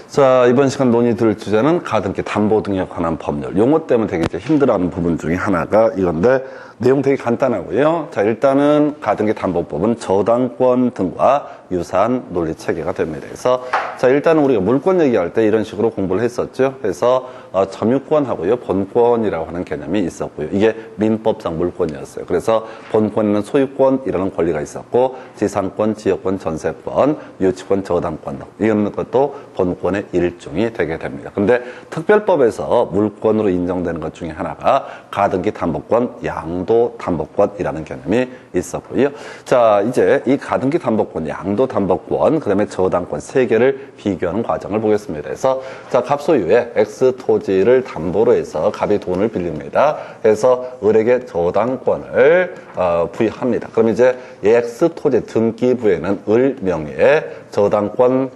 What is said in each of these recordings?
자, 이번 시간 논의드릴 주제는 가등기 담보 등에 관한 법률. 용어 때문에 되게 이제 힘들어하는 부분 중에 하나가 이건데, 내용 되게 간단하고요. 자, 일단은 가등기 담보법은 저당권 등과 유사한 논리 체계가 됩니다. 그래서 자, 일단은 우리가 물권 얘기할 때 이런 식으로 공부를 했었죠. 그래서 점유권하고요, 본권이라고 하는 개념이 있었고요. 이게 민법상 물권이었어요. 그래서 본권에는 소유권이라는 권리가 있었고, 지상권, 지역권, 전세권, 유치권, 저당권 등 이런 것도 본권의 일종이 되게 됩니다. 근데 특별법에서 물권으로 인정되는 것 중에 하나가 가등기 담보권, 양도 담보권이라는 개념이 있었고요. 자, 이제 이 가등기 담보권, 양도 담보권, 그 다음에 저당권 세 개를 비교하는 과정을 보겠습니다. 그래서 자, 갑소유의 X 토지를 담보로 해서 갑이 돈을 빌립니다. 그래서 을에게 저당권을 부여합니다. 그럼 이제 이 X 토지 등기부에는 을 명의의 저당권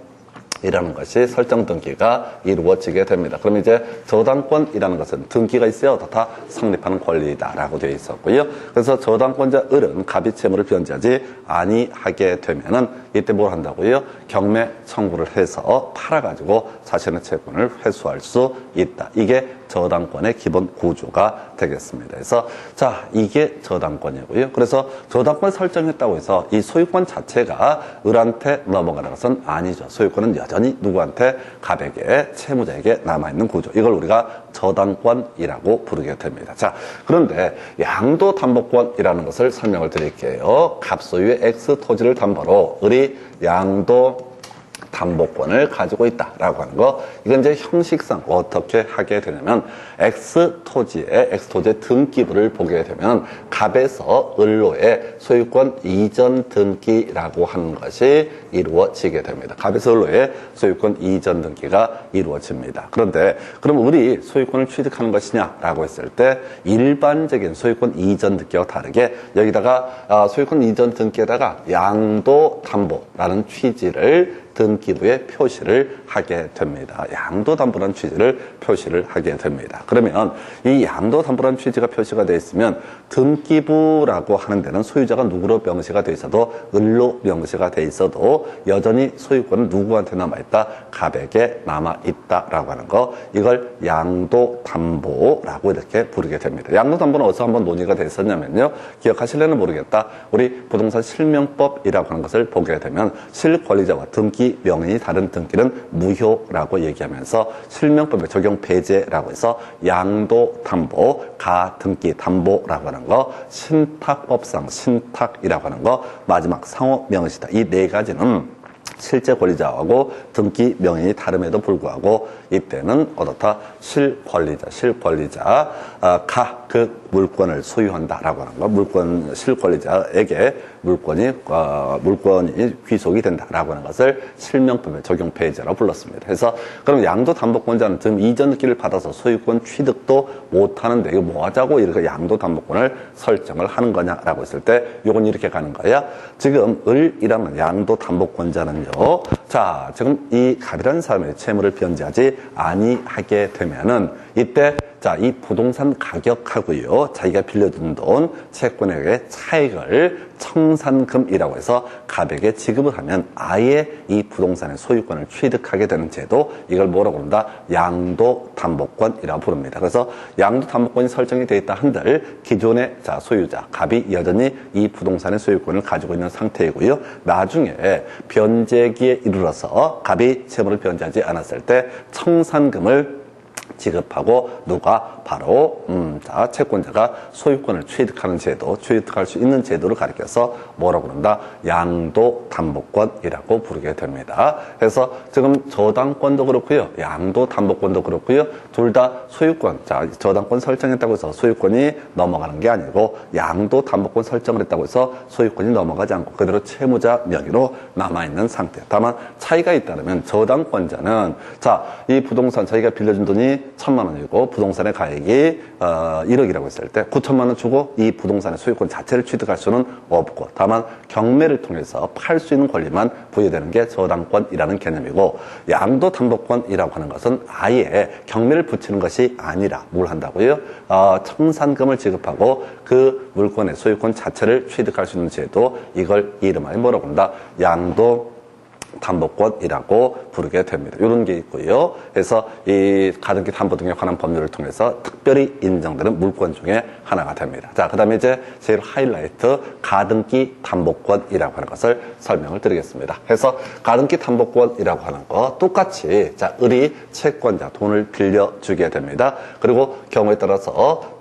이라는 것이 설정 등기가 이루어지게 됩니다. 그럼 이제 저당권이라는 것은 등기가 있어야 어떻다 성립하는 권리다라고 되어 있었고요. 그래서 저당권자 을은 갑이 채무를 변제하지 아니하게 되면은 이때 뭘 한다고요? 경매 청구를 해서 팔아가지고 자신의 채권을 회수할 수 있다. 이게 저당권의 기본 구조가 되겠습니다. 그래서 자, 이게 저당권이고요. 그래서 저당권 설정했다고 해서 이 소유권 자체가 을한테 넘어가는 것은 아니죠. 소유권은 여전히 누구한테? 갑에게, 채무자에게 남아있는 구조. 이걸 우리가 저당권이라고 부르게 됩니다. 자, 그런데 양도 담보권이라는 것을 설명을 드릴게요. 갑소유의 X 토지를 담보로 을이 양도 담보권을 가지고 있다라고 하는 거. 이건 이제 형식상 어떻게 하게 되냐면 X 토지의 등기부를 보게 되면 갑에서 을로의 소유권 이전 등기라고 하는 것이 이루어지게 됩니다. 갑에서 을로의 소유권 이전 등기가 이루어집니다. 그런데 그럼 을이 소유권을 취득하는 것이냐라고 했을 때 일반적인 소유권 이전 등기와 다르게 여기다가 소유권 이전 등기에다가 양도 담보라는 취지를 등기부에 표시를 하게 됩니다. 양도담보라는 취지를 표시를 하게 됩니다. 그러면 이 양도담보라는 취지가 표시가 되어 있으면 등기부라고 하는 데는 소유자가 누구로 명시가 되어 있어도 을로 명시가 되어 있어도 여전히 소유권은 누구한테 남아있다? 갑에게 남아있다라고 하는 거. 이걸 양도담보라고 이렇게 부르게 됩니다. 양도담보는 어디서 한번 논의가 됐었냐면요. 기억하실래는 모르겠다. 우리 부동산 실명법이라고 하는 것을 보게 되면 실권리자와 등기 명인이 다른 등기는 무효라고 얘기하면서 실명법의 적용 배제라고 해서 양도담보, 가등기담보라고 하는 거, 신탁법상 신탁이라고 하는 거, 마지막 상호명시다. 이 네 가지는 실제 권리자하고 등기 명인이 다름에도 불구하고 이때는 어떻다? 실권리자, 그 물권을 소유한다라고 하는 거, 실권리자에게 물권이 귀속이 된다라고 하는 것을 실명법의 적용 배제라고 불렀습니다. 그래서 그럼 양도담보권자는 등 이전 등기를 받아서 소유권 취득도 못하는데 이거 뭐 하자고 이렇게 양도담보권을 설정을 하는 거냐라고 했을 때 이건 이렇게 가는 거야. 지금 을이라는 양도담보권자는요. 자, 지금 이 갑이라는 사람의 채무를 변제하지 아니하게 되면은 이때 자, 이 부동산 가격하고요, 자기가 빌려준 돈, 채권액의 차익을 청산금이라고 해서 갑에게 지급을 하면 아예 이 부동산의 소유권을 취득하게 되는 제도, 이걸 뭐라고 부른다? 양도담보권이라고 부릅니다. 그래서 양도담보권이 설정이 되어 있다 한들 기존의 자, 소유자, 갑이 여전히 이 부동산의 소유권을 가지고 있는 상태이고요. 나중에 변제기에 이르러서 갑이 채무를 변제하지 않았을 때 청산금을 지급하고 누가 바로 자, 채권자가 소유권을 취득하는 제도, 취득할 수 있는 제도를 가리켜서 뭐라고 그런다? 양도담보권이라고 부르게 됩니다. 그래서 지금 저당권도 그렇고요, 양도담보권도 그렇고요, 둘 다 소유권, 자, 저당권 설정했다고 해서 소유권이 넘어가는 게 아니고 양도담보권 설정을 했다고 해서 소유권이 넘어가지 않고 그대로 채무자 명의로 남아있는 상태. 다만 차이가 있다면 저당권자는 자, 이 부동산 자기가 빌려준 돈이 1,000만 원이고 부동산의 가액이 1억이라고 했을 때 9천만 원 주고 이 부동산의 소유권 자체를 취득할 수는 없고 다만 경매를 통해서 팔 수 있는 권리만 부여되는 게 저당권이라는 개념이고 양도담보권이라고 하는 것은 아예 경매를 붙이는 것이 아니라 뭘 한다고요? 청산금을 지급하고 그 물건의 소유권 자체를 취득할 수 있는 제도, 이걸 이름하여 뭐라고 한다? 담보권이라고 부르게 됩니다. 이런 게 있고요. 그래서 이 가등기 담보 등에 관한 법률을 통해서 특별히 인정되는 물권 중에 하나가 됩니다. 자, 그 다음에 이제 제일 하이라이트 가등기 담보권이라고 하는 것을 설명을 드리겠습니다. 그래서 가등기 담보권이라고 하는 거 똑같이 자, 을이 채권자 돈을 빌려주게 됩니다. 그리고 경우에 따라서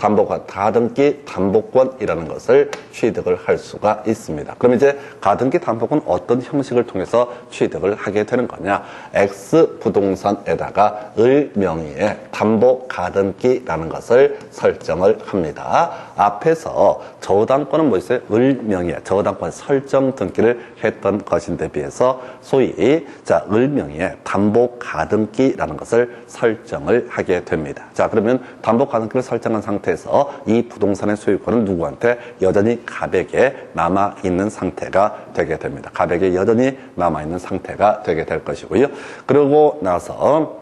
가등기 담보권이라는 것을 취득을 할 수가 있습니다. 그럼 이제 가등기 담보권 어떤 형식을 통해서 취득을 하게 되는 거냐? X 부동산에다가 을 명의의 담보 가등기라는 것을 설정을 합니다. 앞에서 저당권은 뭐 있어요? 을 명의의 저당권 설정 등기를 했던 것인데 비해서 소위 자, 을 명의의 담보 가등기라는 것을 설정을 하게 됩니다. 자, 그러면 담보 가등기를 설정한 상태에서 이 부동산의 소유권은 누구한테 여전히 갑에게 남아있는 상태가 되게 됩니다. 갑에게 여전히 남아있는 상태가 되게 될 것이고요. 그러고 나서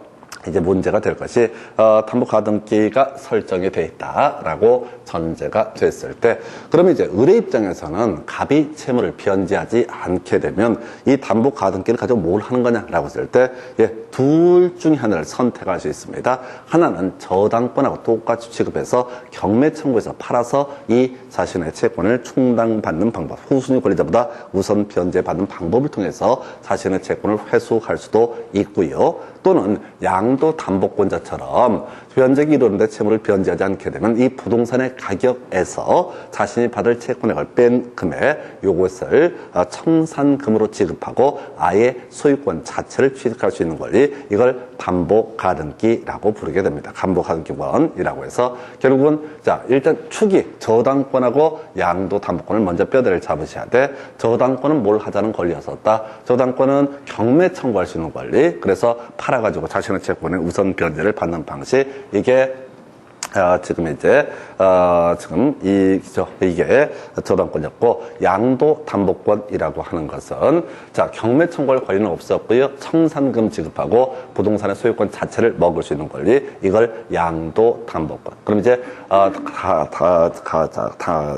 이제 문제가 될 것이 담보 가등기가 설정이 돼 있다라고 전제가 됐을 때 그러면 이제 을의 입장에서는 갑이 채무를 변제하지 않게 되면 이 담보 가등기를 가지고 뭘 하는 거냐라고 했을 때 둘 중에 하나를 선택할 수 있습니다. 하나는 저당권하고 똑같이 취급해서 경매 청구에서 팔아서 이 자신의 채권을 충당받는 방법, 후순위 권리자보다 우선 변제받는 방법을 통해서 자신의 채권을 회수할 수도 있고요. 또는 양도 담보권자처럼 변제기 이루는데 채무를 변제하지 않게 되면 이 부동산의 가격에서 자신이 받을 채권액을 뺀 금액 요것을 청산금으로 지급하고 아예 소유권 자체를 취득할 수 있는 권리 이걸 담보 가등기라고 부르게 됩니다. 담보 가등기권이라고 해서 결국은 자 일단 축이 저당권하고 양도 담보권을 먼저 뼈대를 잡으셔야 돼. 저당권은 뭘 하자는 권리였었다. 저당권은 경매 청구할 수 있는 권리. 그래서 팔아가지고 자신의 채권의 우선 변제를 받는 방식. 이게 지금 이제 지금 이게 저당권이었고 양도 담보권이라고 하는 것은 자 경매 청구할 권리는 없었고요. 청산금 지급하고 부동산의 소유권 자체를 먹을 수 있는 권리 이걸 양도 담보권. 그럼 이제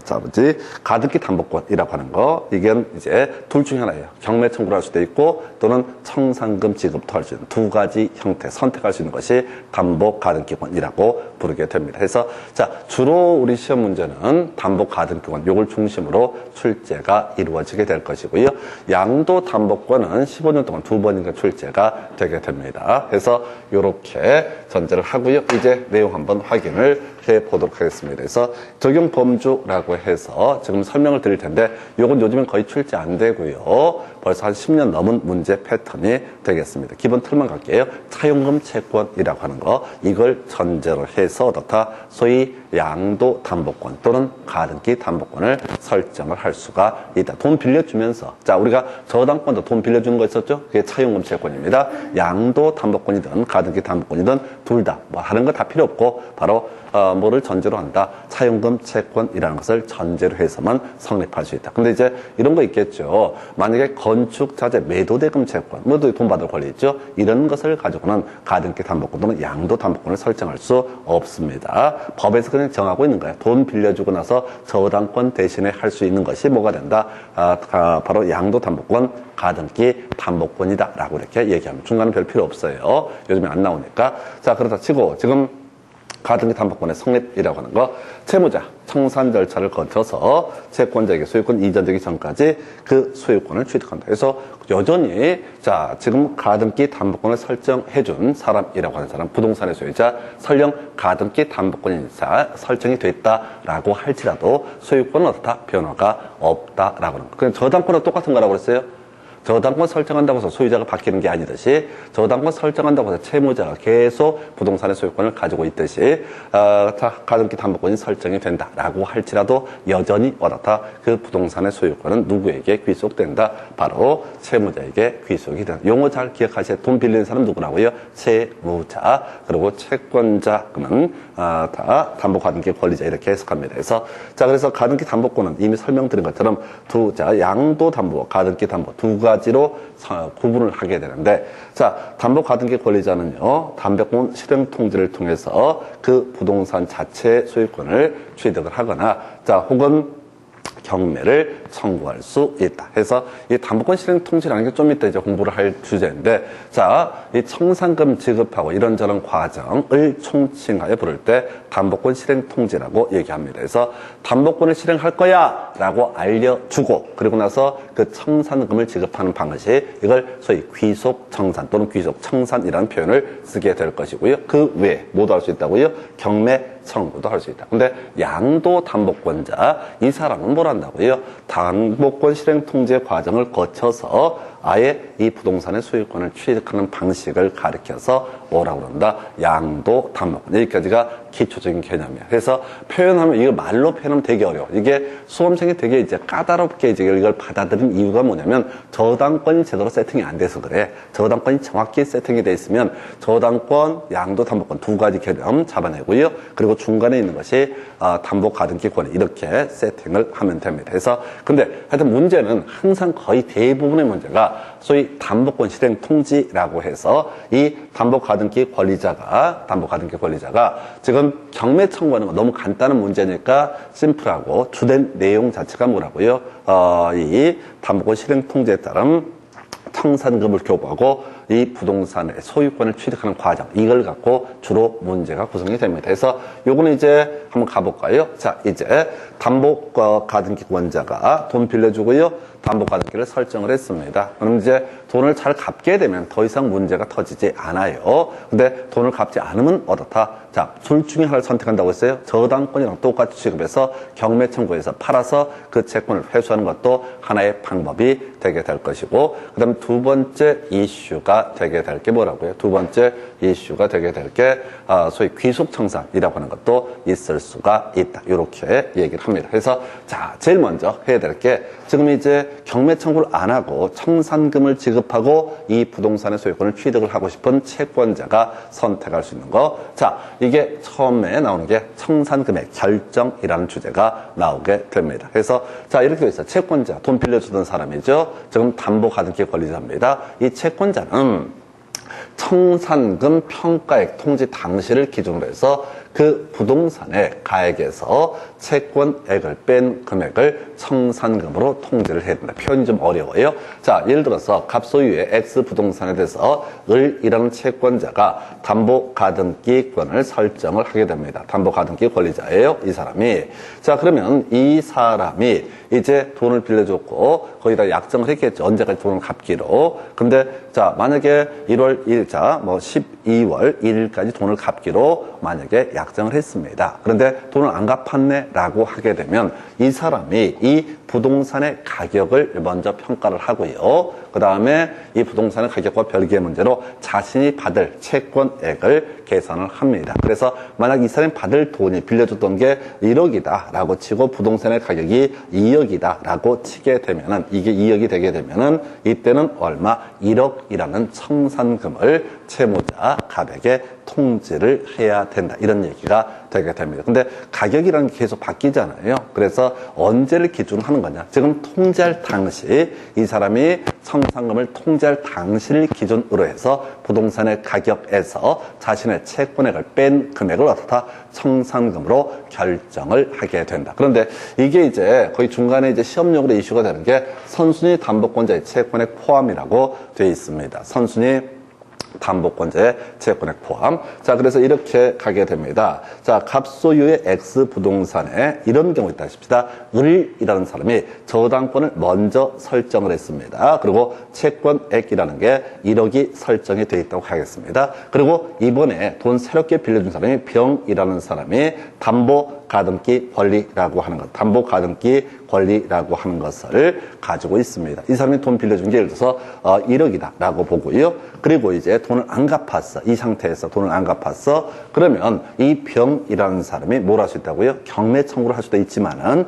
자부지 가등기 담보권이라고 하는 거 이게 이제 둘 중에 하나예요. 경매 청구를 할 수도 있고 또는 청산금 지급도 할 수 있는 두 가지 형태 선택할 수 있는 것이 담보 가등기권이라고 부르게 됩니다. 그래서 자 주로 우리 시험 문제는 담보 가등기권 요걸 중심으로 출제가 이루어지게 될 것이고요. 양도 담보권은 15년 동안 2번인가 출제가 되게 됩니다. 그래서 이렇게 전제를 하고요. 이제 내용 한번 확인을 해 보도록 하겠습니다. 그래서 적용 범주라고 해서 지금 설명을 드릴 텐데 요건 요즘엔 거의 출제 안 되고요. 벌써 한 10년 넘은 문제 패턴이 되겠습니다. 기본 틀만 갈게요. 차용금 채권이라고 하는 거 이걸 전제로 해서 어떻다 소위 양도 담보권 또는 가등기 담보권을 설정을 할 수가 있다. 돈 빌려주면서 자 우리가 저당권도 돈 빌려주는 거 있었죠? 그게 차용금 채권입니다. 양도 담보권이든 가등기 담보권이든 둘 다 뭐 하는 거 다 필요 없고 바로 뭐를 전제로 한다. 차용금 채권이라는 것을 전제로 해서만 성립할 수 있다. 근데 이제 이런 거 있겠죠. 만약에 건축자재 매도대금 채권, 뭐도 돈 받을 권리 있죠. 이런 것을 가지고는 가등기 담보권 또는 양도 담보권을 설정할 수 없습니다. 법에서 그냥 정하고 있는 거예요. 돈 빌려주고 나서 저당권 대신에 할 수 있는 것이 뭐가 된다? 바로 양도 담보권, 가등기 담보권이다라고 이렇게 얘기하면 중간은 별 필요 없어요. 요즘에 안 나오니까. 자, 그렇다 치고 지금 가등기 담보권의 성립이라고 하는 거 채무자 청산 절차를 거쳐서 채권자에게 소유권 이전되기 전까지 그 소유권을 취득한다. 그래서 여전히 자 지금 가등기 담보권을 설정해준 사람이라고 하는 사람 부동산의 소유자 설령 가등기 담보권인사 설정이 됐다라고 할지라도 소유권은 어떻다? 변화가 없다라고 하는 거. 그냥 저당권은 똑같은 거라고 그랬어요. 저당권 설정한다고 해서 소유자가 바뀌는 게 아니듯이 저당권 설정한다고 해서 채무자가 계속 부동산의 소유권을 가지고 있듯이 가등기 담보권이 설정이 된다라고 할지라도 여전히 어떻다 그 부동산의 소유권은 누구에게 귀속된다 바로 채무자에게 귀속이 된다. 용어 잘 기억하세요. 돈 빌리는 사람 누구라고요? 채무자 그리고 채권자는 다 담보 가등기 권리자 이렇게 해석합니다. 그래서 가등기 담보권은 이미 설명드린 것처럼 양도 담보 가등기 담보 두 가지로 구분을 하게 되는데 자 담보 가등기 권리자는요 담보권 실행 통지를 통해서 그 부동산 자체의 소유권을 취득을 하거나 자 혹은 경매를 청구할 수 있다. 해서 이 담보권 실행 통지라는 게 좀 이따 이제 공부를 할 주제인데, 자, 이 청산금 지급하고 이런저런 과정을 총칭하여 부를 때 담보권 실행 통지라고 얘기합니다. 그래서 담보권을 실행할 거야 라고 알려주고, 그리고 나서 그 청산금을 지급하는 방식, 이걸 소위 귀속 청산 또는 귀속 청산이라는 표현을 쓰게 될 것이고요. 그 외에 뭐도 할 수 있다고요? 경매 청구도 할 수 있다. 근데 양도 담보권자, 이 사람은 뭘 한다고요? 담보권 실행 통제 과정을 거쳐서 아예 이 부동산의 소유권을 취득하는 방식을 가리켜서 뭐라고 그런다? 양도 담보권. 여기까지가 기초적인 개념이야. 그래서 표현하면, 이거 말로 표현하면 되게 어려워. 이게 수험생이 되게 이제 까다롭게 이제 이걸 받아들인 이유가 뭐냐면, 저당권이 제대로 세팅이 안 돼서 그래. 저당권이 정확히 세팅이 돼 있으면 저당권, 양도 담보권 두 가지 개념 잡아내고요. 그리고 중간에 있는 것이 담보 가등기 권리, 이렇게 세팅을 하면 됩니다. 그래서 근데 하여튼 문제는 항상 거의 대부분의 문제가 소위 담보권 실행 통지라고 해서 이 담보 가등기 권리자가 지금 경매 청구하는 거 너무 간단한 문제니까 심플하고 주된 내용 자체가 뭐라고요? 이 담보권 실행 통지에 따른 청산금을 교부하고 이 부동산의 소유권을 취득하는 과정, 이걸 갖고 주로 문제가 구성이 됩니다. 그래서 요거는 이제 한번 가볼까요? 자, 이제 담보 가등기 권자가 돈 빌려주고요. 담보 가등기를 설정을 했습니다. 그럼 이제 돈을 잘 갚게 되면 더 이상 문제가 터지지 않아요. 근데 돈을 갚지 않으면 어떻다? 자, 둘 중에 하나를 선택한다고 했어요. 저당권이랑 똑같이 취급해서 경매 청구해서 팔아서 그 채권을 회수하는 것도 하나의 방법이 되게 될 것이고, 그 다음에 두 번째 이슈가 되게 될 게 뭐라고요? 두 번째 이슈가 되게 될 게 소위 귀속청산이라고 하는 것도 있을 수가 있다. 이렇게 얘기를 합니다. 그래서 자, 제일 먼저 해야 될 게, 지금 이제 경매 청구를 안 하고 청산금을 지급하고 이 부동산의 소유권을 취득을 하고 싶은 채권자가 선택할 수 있는 거. 자, 이게 처음에 나오는 게 청산금의 결정이라는 주제가 나오게 됩니다. 그래서 자, 이렇게 돼 있어요. 채권자, 돈 빌려주던 사람이죠. 지금 담보 가등기 권리자입니다. 이 채권자는 청산금 평가액 통지 당시를 기준으로 해서 그 부동산의 가액에서 채권액을 뺀 금액을 청산금으로 통지를 해야 된다. 표현이 좀 어려워요. 자, 예를 들어서 갑소유의 X 부동산에 대해서 을이라는 채권자가 담보 가등기권을 설정을 하게 됩니다. 담보 가등기 권리자예요, 이 사람이. 자, 그러면 이 사람이 이제 돈을 빌려줬고 거기다 약정을 했겠죠. 언제까지 돈을 갚기로. 근데 자, 만약에 1월 1일자 뭐 12월 1일까지 돈을 갚기로 만약에 약정을 했습니다. 그런데 돈을 안 갚았네 라고 하게 되면 이 사람이 이 부동산의 가격을 먼저 평가를 하고요. 그 다음에 이 부동산의 가격과 별개의 문제로 자신이 받을 채권액을 계산을 합니다. 그래서 만약 이 사람이 받을 돈이 빌려줬던 게 1억이다 라고 치고 부동산의 가격이 2억이다 라고 치게 되면은, 이게 2억이 되게 되면은 이때는 얼마? 1억이라는 청산금을 채무자 가백에 통지를 해야 된다. 이런 얘기가 되게 됩니다. 근데 가격이라는 게 계속 바뀌잖아요. 그래서 언제를 기준으로 하는 거냐? 지금 통지할 당시, 이 사람이 청산금을 통지할 당시를 기준으로 해서 부동산의 가격에서 자신의 채권액을 뺀 금액을 어떻다? 청산금으로 결정을 하게 된다. 그런데 이게 이제 거의 중간에 이제 시험용으로 이슈가 되는 게 선순위 담보권자의 채권액 포함이라고 되어 있습니다. 선순위 담보권자의 채권액 포함. 자, 그래서 이렇게 가게 됩니다. 자, 갑소유의 X 부동산에 이런 경우 있다 싶시다. 을이라는 사람이 저당권을 먼저 설정을 했습니다. 그리고 채권액이라는 게 1억이 설정이 되어 있다고 하겠습니다. 그리고 이번에 돈 새롭게 빌려준 사람이 병이라는 사람이 담보 가등기 권리라고 하는 것, 담보 가등기 권리라고 하는 것을 가지고 있습니다. 이 사람이 돈 빌려준 게 예를 들어서 1억이다 라고 보고요. 그리고 이제 돈을 안 갚았어. 이 상태에서 돈을 안 갚았어. 그러면 이 병이라는 사람이 뭘 할 수 있다고요? 경매 청구를 할 수도 있지만은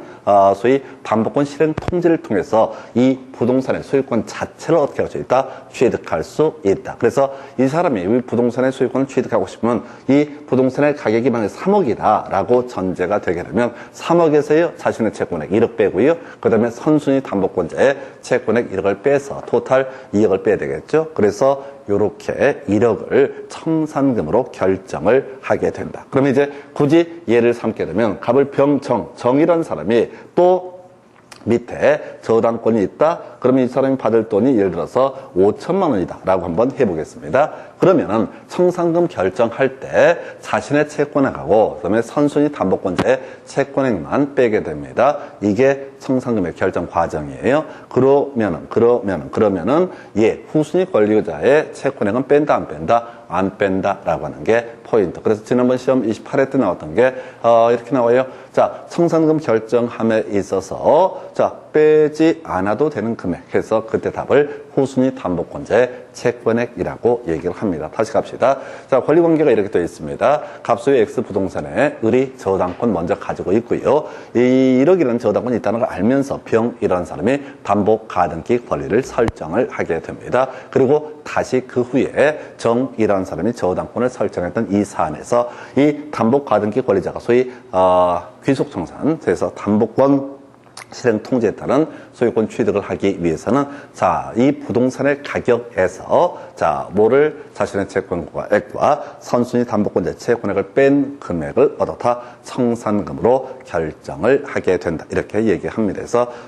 소위 담보권 실행 통지를 통해서 이 부동산의 소유권 자체를 어떻게 할 수 있다? 취득할 수 있다. 그래서 이 사람이 이 부동산의 소유권을 취득하고 싶으면 이 부동산의 가격이 만약 3억이다 라고 전제가 되게 되면 3억에서요 자신의 채권액 1억 빼고요. 그 다음에 선순위 담보권자의 채권액 1억을 빼서 토탈 2억을 빼야 되겠죠. 그래서 요렇게 1억을 청산금으로 결정을 하게 된다. 그러면 이제 굳이 예를 삼게 되면 갑을 병정, 정이라는 사람이 또 밑에 저당권이 있다. 그러면 이 사람이 받을 돈이 예를 들어서 5천만 원이다 라고 한번 해보겠습니다. 그러면은 청산금 결정할 때 자신의 채권액하고 그다음에 선순위 담보권자의 채권액만 빼게 됩니다. 이게 청산금의 결정 과정이에요. 그러면은 후순위 권리자의 채권액은 뺀다 안 뺀다? 안 뺀다라고 하는 게 포인트. 그래서 지난번 시험 28회 때 나왔던 게 이렇게 나와요. 자, 청산금 결정함에 있어서 빼지 않아도 되는 금액 해서 그때 답을 후순위 담보권자의 채권액이라고 얘기를 합니다. 다시 갑시다. 자, 권리관계가 이렇게 되어 있습니다. 갑소유 X 부동산에 을이 저당권 먼저 가지고 있고요. 이 1억이라는 저당권이 있다는 걸 알면서 병이라는 사람이 담보 가등기 권리를 설정을 하게 됩니다. 그리고 다시 그 후에 정이라는 사람이 저당권을 설정했던 이 사안에서 이 담보 가등기 권리자가 소위 귀속청산, 그래서 담보권 실행 통지에 따른 소유권 취득을 하기 위해서는 이 부동산의 가격에서 뭐를 자신의 채권액과 선순위 담보권자 채권액을 뺀 금액을 얻어다 청산금으로 결정을 하게 된다. 이렇게 얘기합니다.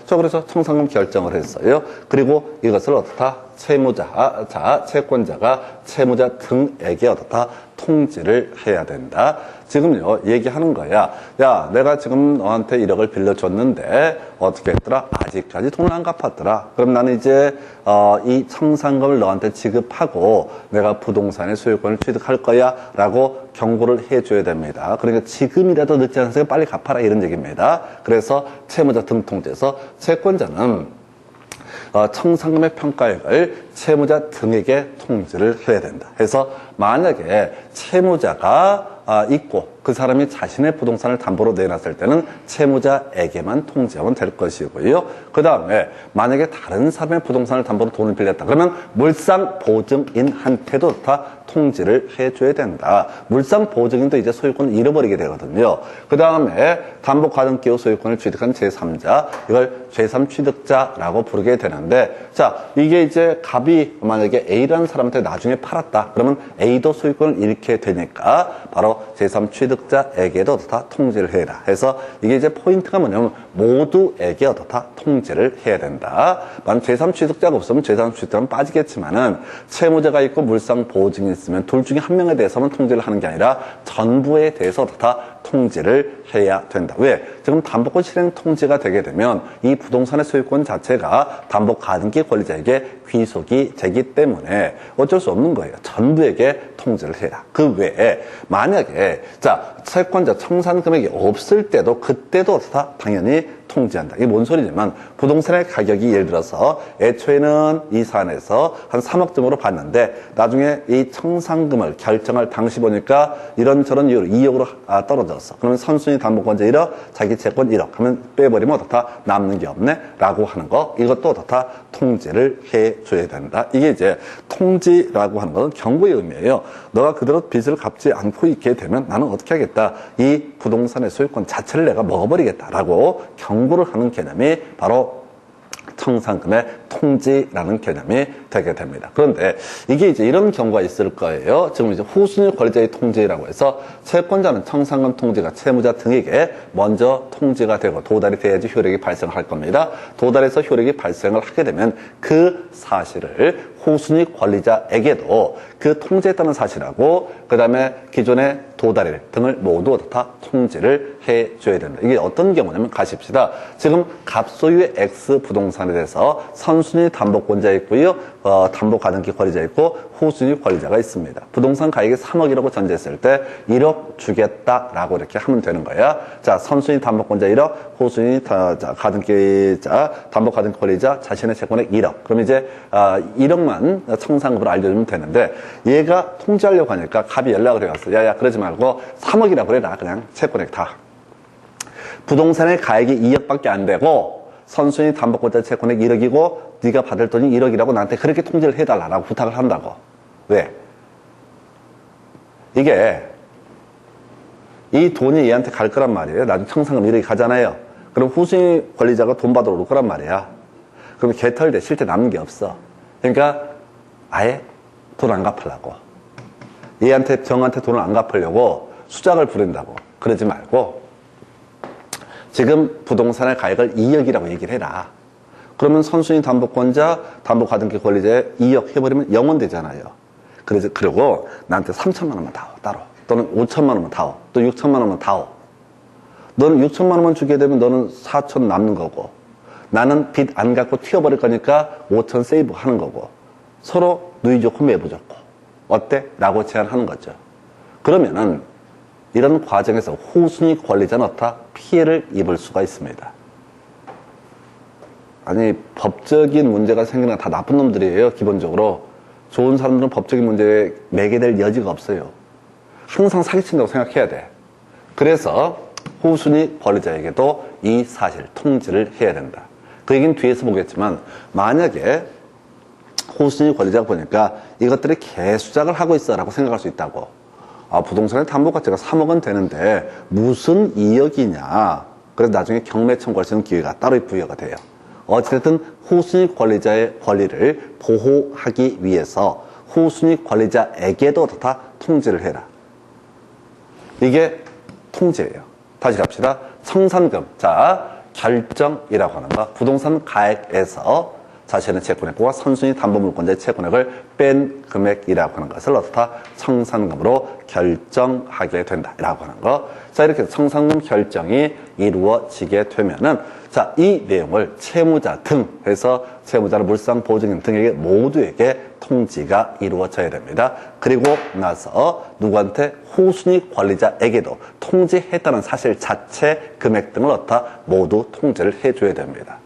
그래서 청산금 결정을 했어요. 그리고 이것을 얻어다 채권자가 채무자 등에게 얻어다 통지를 해야 된다. 지금요, 얘기하는 거야. 야, 내가 지금 너한테 1억을 빌려줬는데, 어떻게 했더라? 아직까지 돈을 안 갚았더라. 그럼 나는 이제, 이 청산금을 너한테 지급하고, 내가 부동산의 소유권을 취득할 거야. 라고 경고를 해줘야 됩니다. 그러니까 지금이라도 늦지 않으니까 빨리 갚아라. 이런 얘기입니다. 그래서 채무자 등 통지에서 채권자는 청산금의 평가액을 채무자 등에게 통지를 해야 된다. 그래서 만약에 채무자가 있고 그 사람이 자신의 부동산을 담보로 내놨을 때는 채무자에게만 통지하면 될 것이고요. 그 다음에 만약에 다른 사람의 부동산을 담보로 돈을 빌렸다. 그러면 물상보증인한테도 다 통지를 해줘야 된다. 물상보증인도 이제 소유권을 잃어버리게 되거든요. 그 다음에 담보가등기후 소유권을 취득한 제3자, 이걸 제3취득자라고 부르게 되는데, 이게 이제 갑이 만약에 A라는 사람한테 나중에 팔았다. 그러면 A도 소유권을 잃게 되니까 바로 제3취득자에게도 다 통지를 해라. 해서 이게 이제 포인트가 뭐냐면 모두에게 다 통지를 해야 된다. 만약 제3취득자가 없으면 제3취득자는 빠지겠지만은 채무자가 있고 물상보증이 있으면 둘 중에 한 명에 대해서만 통지를 하는 게 아니라 전부에 대해서 다 통지를 해야 된다. 왜? 지금 담보권 실행 통지가 되게 되면 이 부동산의 소유권 자체가 담보 가등기 권리자에게 귀속이 되기 때문에 어쩔 수 없는 거예요. 전부에게 통지를 해라. 그 외에 만약에 채권자 청산 금액이 없을 때도 그때도 다 당연히 통지한다. 이게 뭔 소리냐면 부동산의 가격이 예를 들어서 애초에는 이 사안에서 한 3억쯤으로 봤는데 나중에 이 청산금을 결정할 당시 보니까 이런저런 이유로 2억으로 떨어졌어. 그러면 선순위 담보권자 1억, 자기 채권 1억 하면 빼버리면 어떻다? 남는 게 없네? 라고 하는 거, 이것도 어떻다? 통지를 해줘야 된다. 이게 이제 통지라고 하는 것은 경고의 의미예요. 너가 그대로 빚을 갚지 않고 있게 되면 나는 어떻게 하겠다? 이 부동산의 소유권 자체를 내가 먹어버리겠다라고 경고를 하는 개념이 바로 청산금의 통지라는 개념이 되게 됩니다. 그런데 이게 이제 이런 경우가 있을 거예요. 지금 이제 후순위 권리자의 통지라고 해서 채권자는 청산금 통지가 채무자 등에게 먼저 통지가 되고 도달이 돼야지 효력이 발생할 겁니다. 도달해서 효력이 발생을 하게 되면 그 사실을 후순위 권리자에게도 그 통지했다는 사실하고 그 다음에 기존의 도달일 등을 모두 다 통지를 해줘야 된다. 이게 어떤 경우냐면 가십시다. 지금 갑소유의 X 부동산에 대해서 선순위 담보권자 있고요. 담보 가등기 권리자 있고 후순위 권리자가 있습니다. 부동산 가격이 3억이라고 전제했을 때 1억 주겠다라고 이렇게 하면 되는 거야. 선순위 담보권자 1억, 후순위 가등기자, 담보 가등기 권리자 자신의 채권액 1억. 그럼 이제 1억만 청산금으로 알려주면 되는데 얘가 통지하려고 하니까 갑이 연락을 해왔어. 야야 그러지 말고 3억이라고 그래라. 그냥 채권액 다. 부동산의 가액이 2억밖에 안 되고 선순위 담보권자 채권액 1억이고 네가 받을 돈이 1억이라고 나한테 그렇게 통지를 해달라고 부탁을 한다고. 왜? 이게 이 돈이 얘한테 갈 거란 말이에요. 나중에 청산금 1억이 가잖아요. 그럼 후순위 권리자가 돈 받으러 올 거란 말이야. 그럼 개털돼 실제 남는 게 없어. 그러니까 아예 돈 안 갚으려고. 정한테 돈을 안 갚으려고 수작을 부린다고. 그러지 말고 지금 부동산의 가액을 2억이라고 얘기를 해라. 그러면 선순위 담보권자, 담보가등기 권리자에 2억 해버리면 0원 되잖아요. 그리고 나한테 3천만 원만 다오, 따로. 또는 5천만 원만 다오, 또 6천만 원만 다오. 너는 6천만 원만 주게 되면 너는 4천 남는 거고, 나는 빚 안 갚고 튀어버릴 거니까 5천 세이브 하는 거고, 서로 누이 좋고 매부 좋고, 어때? 라고 제안하는 거죠. 그러면은 이런 과정에서 후순위 권리자는 어떠? 피해를 입을 수가 있습니다. 아니, 법적인 문제가 생기는 건 다 나쁜 놈들이에요, 기본적으로. 좋은 사람들은 법적인 문제에 매개될 여지가 없어요. 항상 사기친다고 생각해야 돼. 그래서 후순위 권리자에게도 이 사실 통지를 해야 된다. 그 얘기는 뒤에서 보겠지만, 만약에 후순위 권리자가 보니까 이것들이 개수작을 하고 있어 라고 생각할 수 있다고. 아, 부동산의 담보가치가 3억은 되는데 무슨 2억이냐. 그래서 나중에 경매 청구할 수 있는 기회가 따로 부여가 돼요. 어찌됐든 후순위 권리자의 권리를 보호하기 위해서 후순위 권리자에게도 다 통지를 해라. 이게 통지예요. 다시 갑시다. 청산금. 자, 결정이라고 하는 거. 부동산 가액에서 자신의 채권액과 선순위 담보물권자의 채권액을 뺀 금액이라고 하는 것을 어떻다? 청산금으로 결정하게 된다라고 하는 거. 자, 이렇게 청산금 결정이 이루어지게 되면은, 자, 이 내용을 채무자 등 해서 채무자나 물상보증인 등에게 모두에게 통지가 이루어져야 됩니다. 그리고 나서 누구한테? 후순위 권리자에게도 통지했다는 사실 자체 금액 등을 어떻다? 모두 통지를 해줘야 됩니다.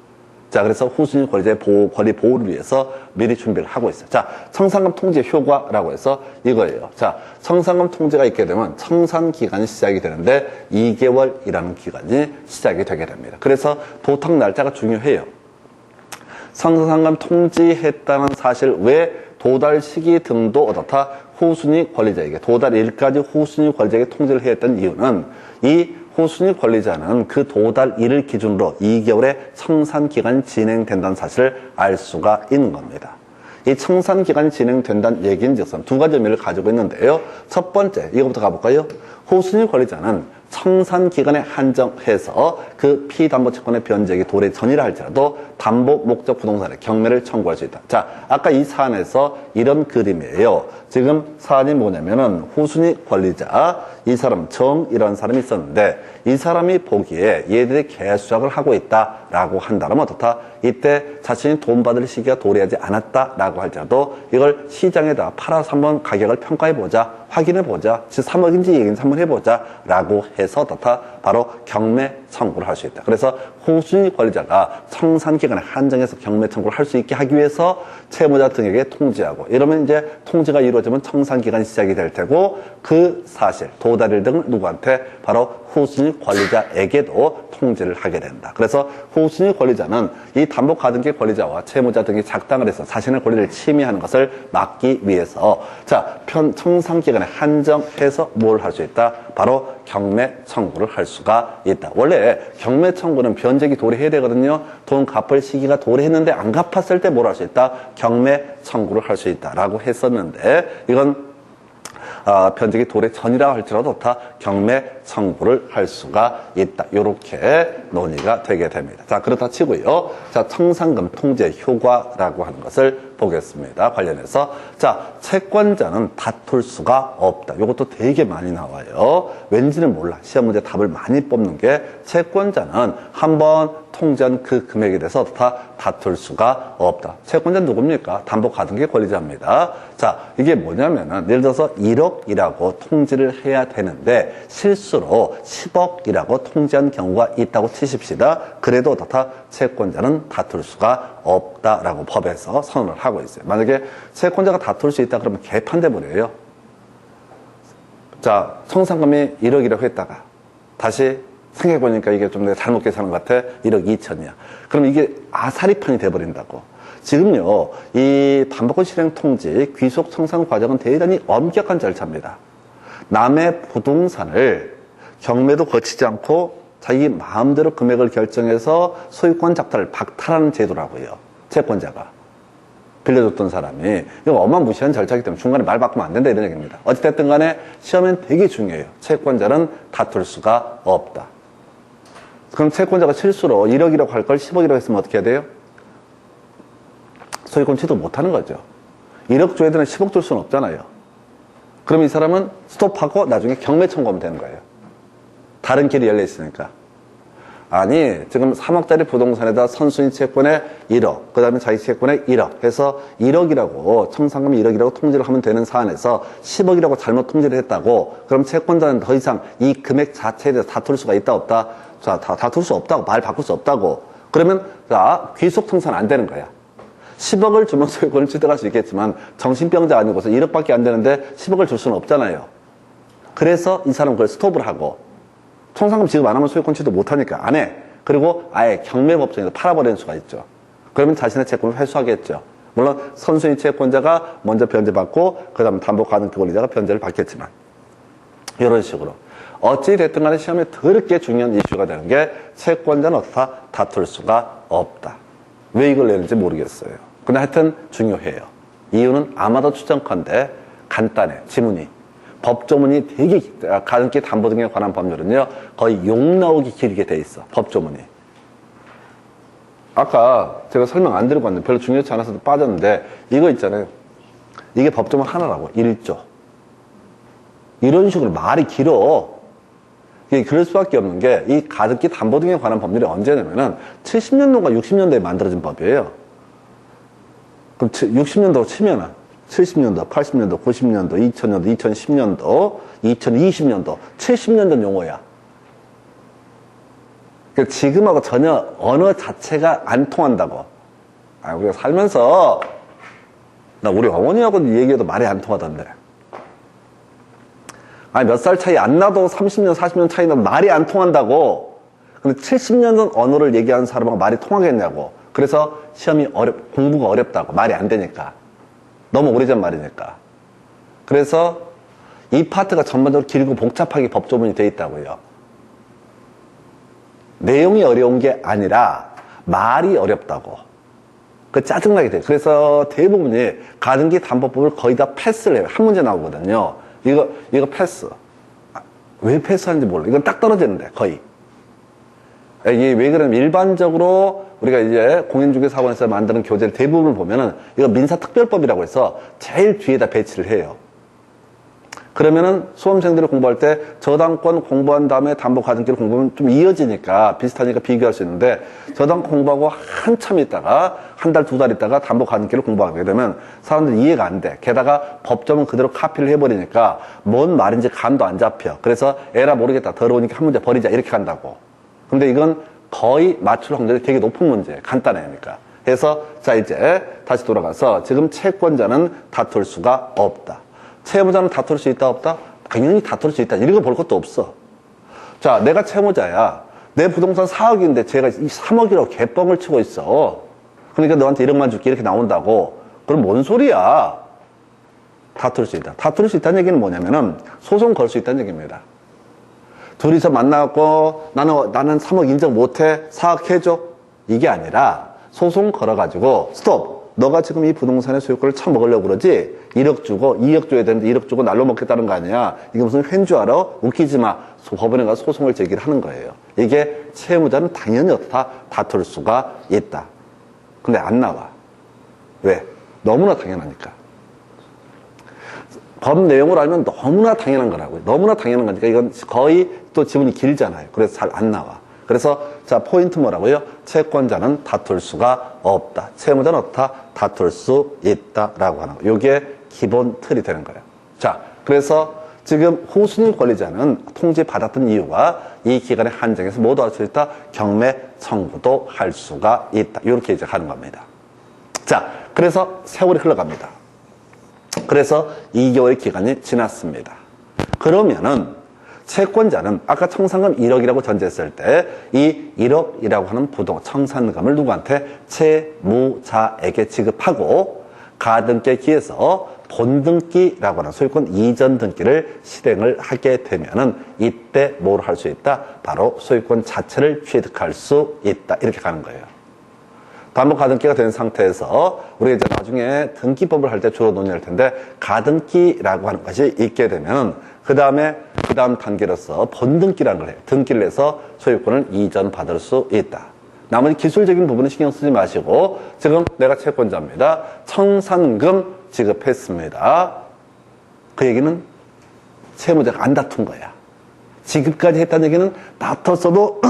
자, 그래서 후순위 권리자의 권리 보호를 위해서 미리 준비를 하고 있어요. 자, 청산금 통지 효과라고 해서 이거예요. 자, 청산금 통지가 있게 되면 청산 기간이 시작이 되는데 2개월이라는 기간이 시작이 되게 됩니다. 그래서 도탁 날짜가 중요해요. 청산금 통지했다는 사실 외 도달 시기 등도 어떻다? 후순위 권리자에게 도달일까지 후순위 권리자에게 통지를 해야 했던 이유는 이 후순위 권리자는 그 도달일을 기준으로 2개월의 청산기간이 진행된다는 사실을 알 수가 있는 겁니다. 이 청산기간이 진행된다는 얘기인즉슨 두 가지 의미를 가지고 있는데요. 첫 번째, 이거부터 가볼까요? 후순위 권리자는 청산기간에 한정해서 그 피담보채권의 변제액이 도래 전이라 할지라도 담보 목적 부동산에 경매를 청구할 수 있다. 자, 아까 이 사안에서 이런 그림이에요. 지금 사안이 뭐냐면은 후순위 권리자, 이 사람 정이라는 사람이 있었는데 이 사람이 보기에 얘들이 개수작을 하고 있다라고 한다면 어떻다? 이때 자신이 돈 받을 시기가 도래하지 않았다라고 할지라도 이걸 시장에다 팔아서 한번 가격을 평가해보자, 확인해보자, 3억인지 2억인지 한번 해보자 라고 해서 어떻다? 바로 경매 청구를 할 수 있다. 그래서 후순위 권리자가 청산기간에 한정해서 경매 청구를 할 수 있게 하기 위해서 채무자 등에게 통지하고, 이러면 이제 통지가 이루어지면 청산기간이 시작이 될 테고, 그 사실, 도달일 등을 누구한테? 바로 후순위 권리자에게도 통지를 하게 된다. 그래서 후순위 권리자는 이 담보가등기 권리자와 채무자 등이 작당을 해서 자신의 권리를 침해하는 것을 막기 위해서, 자, 청산기간에 한정해서 뭘 할 수 있다? 바로 경매 청구를 할 수가 있다. 원래 경매 청구는 변제기 도래해야 되거든요. 돈 갚을 시기가 도래했는데 안 갚았을 때 뭘 할 수 있다? 경매 청구를 할 수 있다라고 했었는데, 이건 변제기 도래 전이라 할지라도 다 경매 청구를 할 수가 있다. 이렇게 논의가 되게 됩니다. 자, 그렇다 치고요. 자, 청산금 통제 효과라고 하는 것을 보겠습니다. 관련해서. 자, 채권자는 다툴 수가 없다. 이것도 되게 많이 나와요. 왠지는 몰라. 시험 문제 답을 많이 뽑는 게, 채권자는 한번 통지한 그 금액에 대해서 다 다툴 수가 없다. 채권자는 누굽니까? 담보가등기 권리자입니다. 자, 이게 뭐냐면은 예를 들어서 1억이라고 통지를 해야 되는데 실수로 10억이라고 통지한 경우가 있다고 치십시다. 그래도 어떻다? 채권자는 다툴 수가 없다라고 법에서 선언을 하고 있어요. 만약에 채권자가 다툴 수 있다 그러면 개판돼 버려요. 자, 청산금이 1억이라고 했다가 다시 생각해보니까 이게 좀 내가 잘못 계산한 것 같아. 1억 2천이야. 그럼 이게 아사리판이 돼버린다고. 지금요, 이 담보권 실행 통지 귀속 청산 과정은 대단히 엄격한 절차입니다. 남의 부동산을 경매도 거치지 않고 자기 마음대로 금액을 결정해서 소유권 작탈을 박탈하는 제도라고요. 채권자가. 빌려줬던 사람이. 이거 어마무시한 절차이기 때문에 중간에 말 바꾸면 안 된다 이런 얘기입니다. 어찌됐든 간에 시험엔 되게 중요해요. 채권자는 다툴 수가 없다. 그럼 채권자가 실수로 1억이라고 할 걸 10억이라고 했으면 어떻게 해야 돼요? 소유권 취득 못하는 거죠. 1억 줘야 되는 10억 줄 수는 없잖아요. 그럼 이 사람은 스톱하고 나중에 경매 청구하면 되는 거예요. 다른 길이 열려 있으니까. 아니, 지금 3억짜리 부동산에다 선순위 채권에 1억, 그 다음에 자기 채권에 1억 해서 1억이라고, 청산금 1억이라고 통지를 하면 되는 사안에서 10억이라고 잘못 통지를 했다고, 그럼 채권자는 더 이상 이 금액 자체에 대해서 다툴 수가 있다, 없다? 자, 다툴 수 없다고, 말 바꿀 수 없다고. 그러면, 자, 귀속 청산 안 되는 거야. 10억을 주면 소유권을 취득할 수 있겠지만, 정신병자 아니고서 1억밖에 안 되는데 10억을 줄 수는 없잖아요. 그래서 이 사람은 그걸 스톱을 하고, 청산금 지급 안 하면 소유권 취득 못 하니까 안 해. 그리고 아예 경매법정에서 팔아버리는 수가 있죠. 그러면 자신의 채권을 회수하겠죠. 물론 선순위 채권자가 먼저 변제받고 그 다음에 담보가등기 권리자가 변제를 받겠지만 이런 식으로 어찌 됐든 간에 시험에 더럽게 중요한 이슈가 되는 게 채권자는 어떻다? 다툴 수가 없다. 왜 이걸 내는지 모르겠어요. 근데 하여튼 중요해요. 이유는 아마도 추정컨대 간단해. 지문이. 법조문이 되게 가등기 담보 등에 관한 법률은요 거의 욕 나오기 길게 돼 있어. 법조문이. 아까 제가 설명 안 드리고 왔는데 별로 중요치 않아서 빠졌는데 이거 있잖아요. 이게 법조문 하나라고. 1조. 이런 식으로 말이 길어. 이게 그럴 수밖에 없는 게 이 가등기 담보 등에 관한 법률이 언제냐면은 70년도가 60년대에 만들어진 법이에요. 그럼 60년도로 치면은 70년도, 80년도, 90년도, 2000년도, 2010년도, 2020년도, 70년도 용어야. 그러니까 지금하고 전혀 언어 자체가 안 통한다고. 아, 우리가 살면서, 나 우리 어머니하고 얘기해도 말이 안 통하던데. 아니, 몇 살 차이 안 나도 30년, 40년 차이 나도 말이 안 통한다고. 근데 70년 전 언어를 얘기하는 사람하고 말이 통하겠냐고. 그래서 시험이 공부가 어렵다고. 말이 안 되니까. 너무 오래전 말이니까. 그래서 이 파트가 전반적으로 길고 복잡하게 법조문이 돼 있다고요. 내용이 어려운 게 아니라 말이 어렵다고. 그 짜증나게 돼요. 그래서 대부분이 가등기 담보법을 거의 다 패스를 해요. 한 문제 나오거든요. 이거 패스. 왜 패스하는지 몰라. 이건 딱 떨어지는데, 거의. 이게 왜 그러냐면 일반적으로 우리가 이제 공인중개사원에서 만드는 교재를 대부분을 보면은 이거 민사특별법이라고 해서 제일 뒤에다 배치를 해요. 그러면은 수험생들이 공부할 때 저당권 공부한 다음에 담보가등기를 공부하면 좀 이어지니까 비슷하니까 비교할 수 있는데 저당권 공부하고 한참 있다가 한 달, 두 달 있다가 담보가등기를 공부하게 되면 사람들이 이해가 안 돼. 게다가 법조문 그대로 카피를 해버리니까 뭔 말인지 감도 안 잡혀. 그래서 에라 모르겠다. 더러우니까 한 문제 버리자. 이렇게 간다고. 근데 이건 거의 맞출 확률이 되게 높은 문제예요. 간단하니까. 그래서 자 이제 다시 돌아가서 지금 채권자는 다툴 수가 없다. 채무자는 다툴 수 있다 없다? 당연히 다툴 수 있다. 이런 거 볼 것도 없어. 자, 내가 채무자야. 내 부동산 4억인데 제가 3억이라고 개뻥을 치고 있어. 그러니까 너한테 1억만 줄게 이렇게 나온다고. 그럼 뭔 소리야? 다툴 수 있다. 다툴 수 있다는 얘기는 뭐냐면은 소송 걸 수 있다는 얘기입니다. 둘이서 만나고 나는 3억 인정 못해. 4억 해줘. 이게 아니라 소송 걸어가지고 스톱. 너가 지금 이 부동산의 소유권을 처먹으려고 그러지? 1억 주고 2억 줘야 되는데 1억 주고 날로 먹겠다는 거 아니야? 이게 무슨 회인 줄 알아? 웃기지 마. 법원에 가서 소송을 제기를 하는 거예요. 이게 채무자는 당연히 어떻다? 다툴 수가 있다. 근데 안 나와. 왜? 너무나 당연하니까. 법 내용을 알면 너무나 당연한 거라고요. 너무나 당연한 거니까 이건 거의 또 지문이 길잖아요. 그래서 잘 안 나와. 그래서 자 포인트 뭐라고요? 채권자는 다툴 수가 없다. 채무자는 어떻다? 다툴 수 있다라고 하는 거. 이게 기본 틀이 되는 거예요. 자, 그래서 지금 후순위 권리자는 통지 받았던 이유가 이 기간의 한정에서 모두 할 수 있다. 경매 청구도 할 수가 있다. 이렇게 이제 가는 겁니다. 자, 그래서 세월이 흘러갑니다. 그래서 2개월의 기간이 지났습니다. 그러면은 채권자는 아까 청산금 1억이라고 전제했을 때 이 1억이라고 하는 청산금을 누구한테? 채무자에게 지급하고 가등기에 기해서 본등기라고 하는 소유권 이전 등기를 실행을 하게 되면은 이때 뭘 할 수 있다? 바로 소유권 자체를 취득할 수 있다. 이렇게 가는 거예요. 담보가등기가 된 상태에서 우리가 이제 나중에 등기법을 할 때 주로 논의할 텐데 가등기라고 하는 것이 있게 되면 그 다음에 그 다음 단계로서 본등기라는 걸 해요. 등기를 해서 소유권을 이전받을 수 있다. 나머지 기술적인 부분은 신경 쓰지 마시고 지금 내가 채권자입니다. 청산금 지급했습니다. 그 얘기는 채무자가 안 다툰 거야. 지급까지 했다는 얘기는 다퉜어도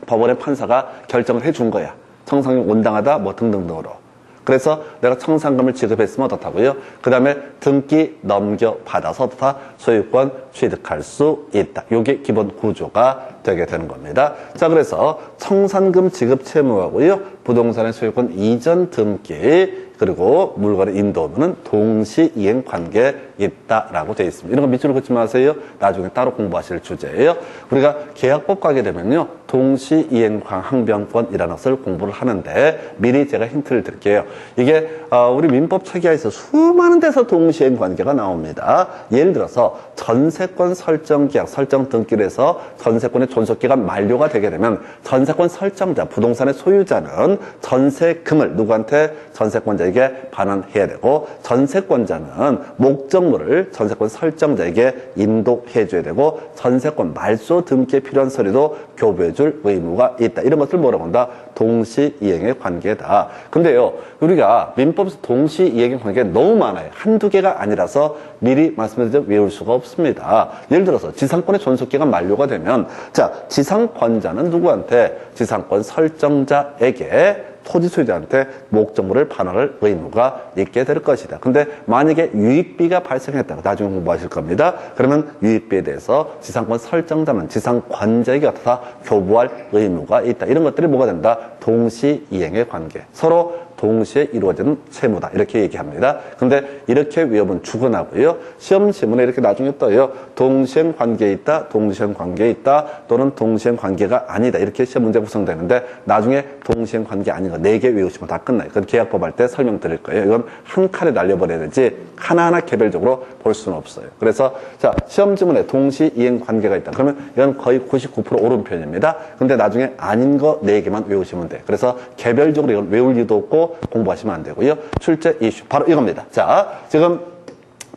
법원의 판사가 결정을 해준 거야. 청산금 온당하다 뭐 등등등으로. 그래서 내가 청산금을 지급했으면 어떻다고요? 그 다음에 등기 넘겨받아서 어떻다? 소유권 취득할 수 있다. 이게 기본 구조가 되게 되는 겁니다. 자, 그래서 청산금 지급 채무하고요. 부동산의 소유권 이전 등기 그리고 물건의 인도는 동시이행 관계에 있다라고 되어 있습니다. 이런 거 밑줄을 긋지 마세요. 나중에 따로 공부하실 주제예요. 우리가 계약법 가게 되면요. 동시이행 항변권이라는 것을 공부를 하는데 미리 제가 힌트를 드릴게요. 이게 우리 민법 체계에서 수많은 데서 동시이행 관계가 나옵니다. 예를 들어서 전세권 설정 계약, 설정 등기를 해서 전세권의 존속기간 만료가 되게 되면 전세권 설정자, 부동산의 소유자는 전세금을 누구한테? 전세권자에게 반환해야 되고 전세권자는 목적물을 전세권 설정자에게 인도해 줘야 되고 전세권 말소 등기에 필요한 서류도 교부해 줄 의무가 있다. 이런 것을 뭐라고 한다? 동시이행의 관계다. 근데요, 우리가 민법에서 동시이행의 관계가 너무 많아요. 한두 개가 아니라서 미리 말씀드리죠. 외울 수가 없습니다. 예를 들어서 지상권의 존속기간 만료가 되면 자, 지상권자는 누구한테? 지상권 설정자에게 토지 소유자한테 목적물을 반환할 의무가 있게 될 것이다. 근데 만약에 유익비가 발생했다고 나중에 공부하실 겁니다. 그러면 유익비에 대해서 지상권 설정자는 지상권자에게 어떻다? 교부할 의무가 있다. 이런 것들이 뭐가 된다? 동시이행의 관계. 서로 동시에 이루어지는 채무다. 이렇게 얘기합니다. 근데 이렇게 외우면 죽어나고요. 시험 지문에 이렇게 나중에 떠요. 동시행 관계에 있다, 동시행 관계에 있다, 또는 동시행 관계가 아니다. 이렇게 시험 문제 구성되는데 나중에 동시행 관계 아닌 거 4개 외우시면 다 끝나요. 그건 계약법 할 때 설명드릴 거예요. 이건 한 칸에 날려버려야 되지 하나하나 개별적으로 볼 수는 없어요. 그래서 자, 시험 지문에 동시이행 관계가 있다. 그러면 이건 거의 99% 옳은 편입니다. 근데 나중에 아닌 거 4개만 외우시면 돼. 그래서 개별적으로 이건 외울 일도 없고 공부하시면 안 되고요. 출제 이슈 바로 이겁니다. 자, 지금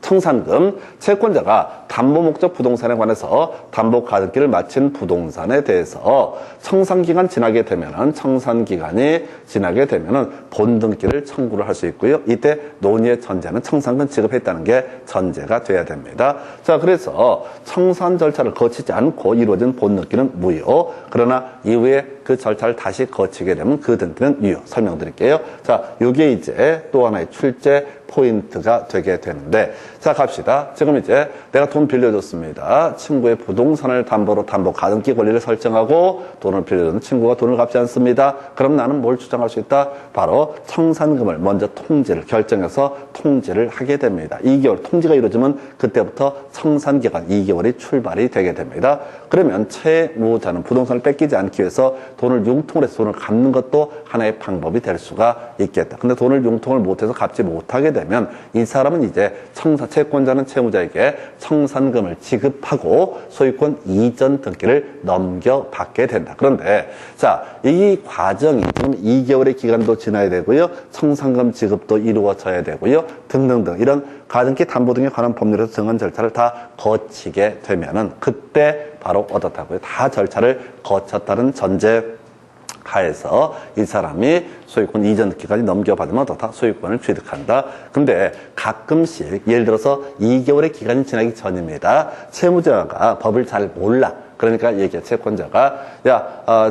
청산금 채권자가 담보목적 부동산에 관해서 담보가등기를 마친 부동산에 대해서 청산기간이 지나게 되면은 본등기를 청구를 할 수 있고요. 이때 논의의 전제는 청산금 지급했다는 게 전제가 돼야 됩니다. 자, 그래서 청산 절차를 거치지 않고 이루어진 본등기는 무효. 그러나 이후에 그 절차를 다시 거치게 되면 그 등기는 유효. 설명드릴게요. 자, 이게 이제 또 하나의 출제 포인트가 되게 되는데, 자, 갑시다. 지금 이제 내가 돈 빌려줬습니다. 친구의 부동산을 담보로 담보 가등기 권리를 설정하고 돈을 빌려준 친구가 돈을 갚지 않습니다. 그럼 나는 뭘 주장할 수 있다? 바로 청산금을 먼저 결정해서 통지를 하게 됩니다. 2개월 통지가 이루어지면 그때부터 청산기간 2개월이 출발이 되게 됩니다. 그러면 채무자는 부동산을 뺏기지 않기 위해서 돈을 융통을 해서 돈을 갚는 것도 하나의 방법이 될 수가 있겠다. 근데 돈을 융통을 못해서 갚지 못하게 되면 이 사람은 이제 채권자는 채무자에게 청산금을 지급하고 소유권 이전 등기를 넘겨받게 된다. 그런데 자, 이 과정이 지금 2개월의 기간도 지나야 되고요. 청산금 지급도 이루어져야 되고요. 등등등 이런 가등기 담보 등에 관한 법률에서 정한 절차를 다 거치게 되면은 그때 바로 어떻다고요? 다 절차를 거쳤다는 전제 하에서 이 사람이 소유권 이전 등기까지 넘겨받으면 어떻다? 소유권을 취득한다. 근데 가끔씩 예를 들어서 2개월의 기간이 지나기 전입니다. 채무자가 법을 잘 몰라. 그러니까 채권자가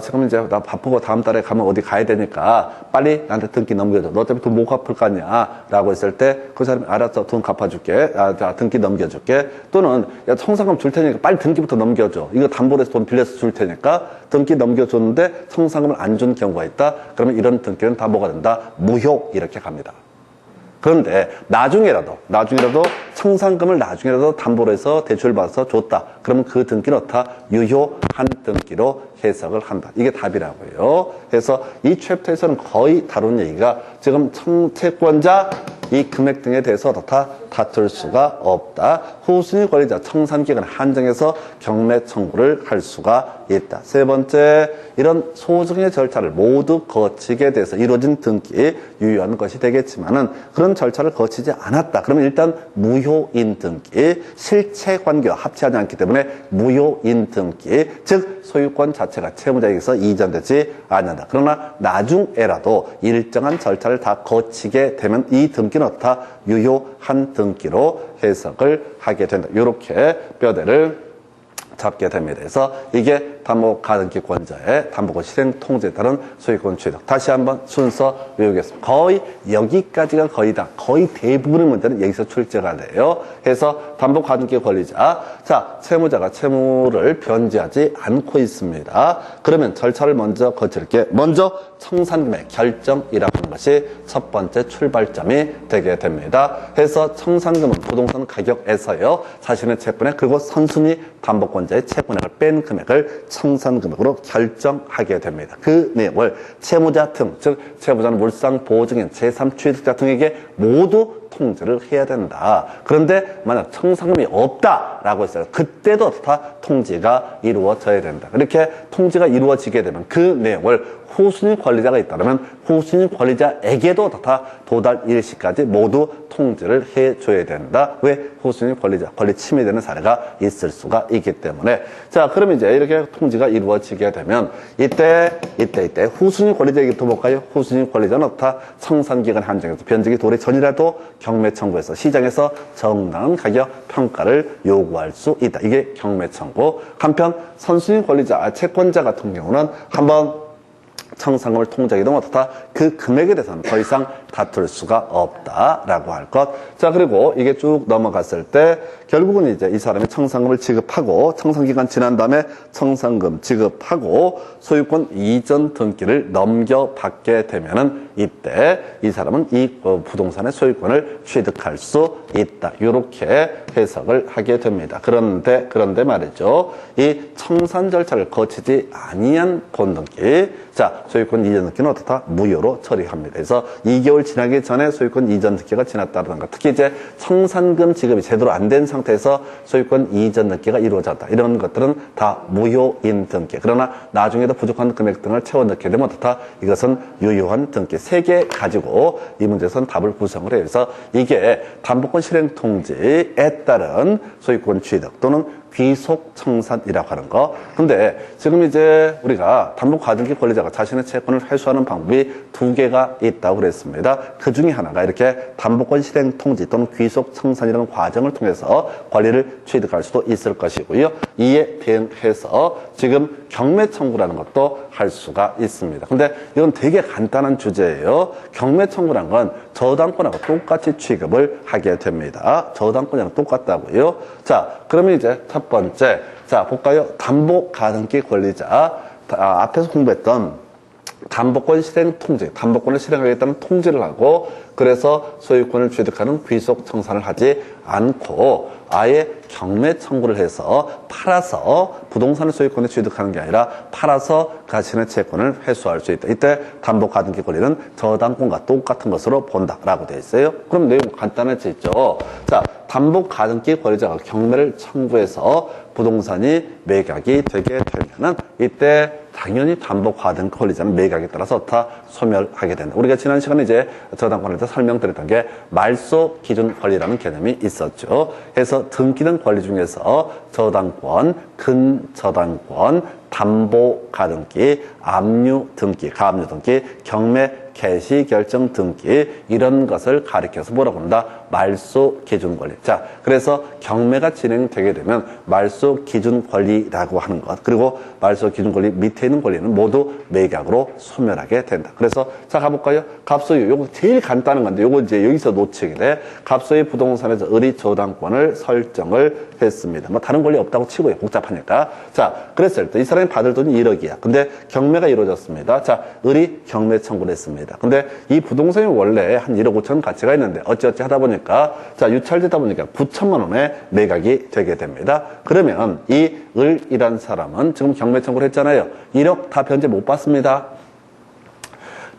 지금 이제 나 바쁘고 다음 달에 가면 어디 가야 되니까 빨리 나한테 등기 넘겨줘. 너 어차피 돈 못 갚을 거 아니야. 라고 했을 때 그 사람이 알았어. 돈 갚아줄게. 자, 등기 넘겨줄게. 또는 청산금 줄 테니까 빨리 등기부터 넘겨줘. 이거 담보로 해서 돈 빌려서 줄 테니까 등기 넘겨줬는데 청산금을 안 준 경우가 있다. 그러면 이런 등기는 다 뭐가 된다? 무효. 이렇게 갑니다. 그런데 나중에라도 청산금을 나중에라도 담보로 해서 대출을 받아서 줬다. 그러면 그 등기는 어떻다? 유효한 등기로 해석을 한다. 이게 답이라고요. 그래서 이 챕터에서는 거의 다룬 얘기가 지금 채권자 이 금액 등에 대해서 어떻다? 다툴 수가 없다. 후순위 권리자 청산기간 한정해서 경매 청구를 할 수가 있다. 세 번째, 이런 소승의 절차를 모두 거치게 돼서 이루어진 등기, 유효한 것이 되겠지만은 그런 절차를 거치지 않았다. 그러면 일단 무효인 등기, 실체 관계와 합치하지 않기 때문에 무효인 등기, 즉 소유권 자체가 채무자에게서 이전되지 않는다. 그러나 나중에라도 일정한 절차를 다 거치게 되면 이 등기는 어떻다? 유효한 등기로 해석을 하게 된다. 이렇게 뼈대를 잡게 됩니다. 그래서 이게 담보가등기권자의 담보권 실행 통지에 따른 소유권 취득. 다시 한번 순서 외우겠습니다. 거의 여기까지가 거의 다, 거의 대부분의 문제는 여기서 출제가 돼요. 그래서 담보가등기 권리자, 자, 채무자가 채무를 변제하지 않고 있습니다. 그러면 절차를 먼저 거칠게, 먼저 청산금액 결정이라고 하는 것이 첫 번째 출발점이 되게 됩니다. 그래서 청산금은 부동산 가격에서요, 자신의 채권액, 그리고 선순위 담보권자의 채권액을 뺀 금액을 청산금액으로 결정하게 됩니다. 그 내용을 채무자 등, 즉 채무자는 물상보증인, 제3취득자 등에게 모두 통지를 해야 된다. 그런데 만약 청산금이 없다라고 했어요. 그때도 다 통지가 이루어져야 된다. 이렇게 통지가 이루어지게 되면 그 내용을 후순위 권리자가 있다면 후순위 권리자에게도 다 도달 일시까지 모두 통지를 해줘야 된다. 왜? 후순위 권리자, 권리 침해되는 사례가 있을 수가 있기 때문에. 자, 그럼 이제 이렇게 통지가 이루어지게 되면 이때 후순위 권리자 얘기부터 볼까요? 후순위 권리자는 어떻다? 청산기간 한정에서 변제기 도래 전이라도 경매 청구해서 시장에서 정당한 가격 평가를 요구할 수 있다. 이게 경매 청구. 한편 선순위 권리자, 채권자 같은 경우는 한번 청산금을 통지하게 되면 어떻다? 그 금액에 대해서는 더 이상 다툴 수가 없다라고 할 것. 자, 그리고 이게 쭉 넘어갔을 때 결국은 이제 이 사람이 청산금을 지급하고 청산기간 지난 다음에 청산금 지급하고 소유권 이전 등기를 넘겨받게 되면은 이때 이 사람은 이 부동산의 소유권을 취득할 수 있다. 이렇게 해석을 하게 됩니다. 그런데 말이죠. 이 청산 절차를 거치지 아니한 본등기, 자, 소유권 이전 등기는 어떻다? 무효로 처리합니다. 그래서 2개월 지나기 전에 소유권 이전 등기가 지났다든가, 특히 이제 청산금 지급이 제대로 안 된 상태에서 소유권 이전 등기가 이루어졌다. 이런 것들은 다 무효인 등기. 그러나 나중에도 부족한 금액 등을 채워 넣게 되면 어떻다? 이것은 유효한 등기. 3개 가지고 이 문제에서는 답을 구성을 해요. 그래서 이게 담보권 실행 통지에 따른 소유권 취득 또는 귀속 청산이라고 하는 거. 근데 지금 이제 우리가 담보가등기 권리자가 자신의 채권을 회수하는 방법이 2개가 있다고 그랬습니다. 그 중에 하나가 이렇게 담보권 실행 통지 또는 귀속 청산이라는 과정을 통해서 권리를 취득할 수도 있을 것이고요. 이에 대응해서 지금 경매 청구라는 것도 할 수가 있습니다. 근데 이건 되게 간단한 주제예요. 경매 청구란 건 저당권하고 똑같이 취급을 하게 됩니다. 저당권이랑 똑같다고요. 자, 그러면 이제 첫 번째, 자, 볼까요? 담보가등기 권리자, 앞에서 공부했던 담보권 실행 통지, 담보권을 실행하겠다는 통지를 하고, 그래서 소유권을 취득하는 귀속 청산을 하지 않고 아예 경매 청구를 해서 팔아서 부동산의 소유권을 취득하는 게 아니라 팔아서 자신의 채권을 회수할 수 있다. 이때 담보가등기 권리는 저당권과 똑같은 것으로 본다라고 되어 있어요. 그럼 내용 간단해지죠. 자, 담보가등기 권리자가 경매를 청구해서 부동산이 매각이 되게 되면은 이때 당연히 담보가등기 권리자는 매각에 따라서 다 소멸하게 된다. 우리가 지난 시간에 이제 저당권에서 설명드렸던 게 말소 기준 권리라는 개념이 있었죠. 그래서 등기된 권리 중에서 저당권, 근저당권, 담보가등기, 압류등기, 가압류등기, 경매 개시결정 등기, 이런 것을 가리켜서 뭐라고 한다? 말소 기준 권리. 자, 그래서 경매가 진행되게 되면 말소 기준 권리라고 하는 것, 그리고 말소 기준 권리 밑에 있는 권리는 모두 매각으로 소멸하게 된다. 그래서 자, 가볼까요? 갑소유, 요거 제일 간단한 건데 요거 이제 여기서 놓치게 돼. 갑소유 부동산에서 의리 저당권을 설정을 했습니다. 뭐 다른 권리 없다고 치고요. 복잡하니까. 자, 그랬을 때 이 사람이 받을 돈이 1억이야. 근데 경매가 이루어졌습니다. 자, 의리 경매 청구를 했습니다. 근데 이 부동산이 원래 한 1억 5천 가치가 있는데 어찌어찌 하다 보니까, 자, 유찰되다 보니까 9천만 원에 매각이 되게 됩니다. 그러면 이 을이란 사람은 지금 경매 청구를 했잖아요. 1억 다 변제 못 받습니다.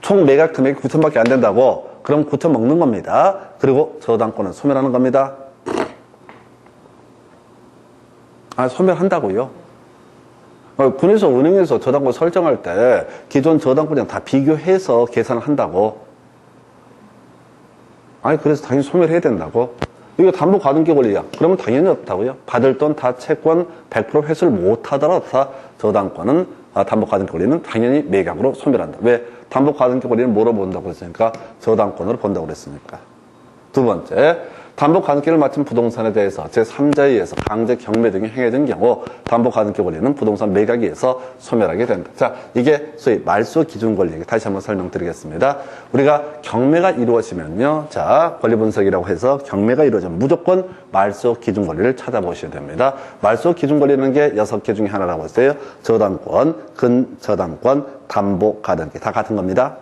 총 매각 금액이 9천밖에 안 된다고. 그럼 9천 먹는 겁니다. 그리고 저당권은 소멸하는 겁니다. 소멸한다고요. 군에서 은행에서 저당권 설정할 때 기존 저당권이랑 다 비교해서 계산을 한다고. 아니, 그래서 당연히 소멸해야 된다고. 이거 담보가등기 권리야. 그러면 당연히 없다고요. 받을 돈 다 채권 100% 회수를 못하더라도 다 저당권은, 담보가등기 권리는 당연히 매각으로 소멸한다. 왜? 담보가등기 권리는 뭐로 본다고 그랬으니까? 저당권으로 본다고 그랬으니까. 두 번째, 담보가등기를 마친 부동산에 대해서 제3자에 의해서 강제 경매 등이 행해진 경우 담보가등기 권리는 부동산 매각에 의해서 소멸하게 된다. 자, 이게 소위 말소 기준 권리. 다시 한번 설명드리겠습니다. 우리가 경매가 이루어지면요. 자, 권리 분석이라고 해서 경매가 이루어지면 무조건 말소 기준 권리를 찾아보셔야 됩니다. 말소 기준 권리라는 게 6개 중에 하나라고 했어요. 저당권, 근저당권, 담보가등기. 다 같은 겁니다.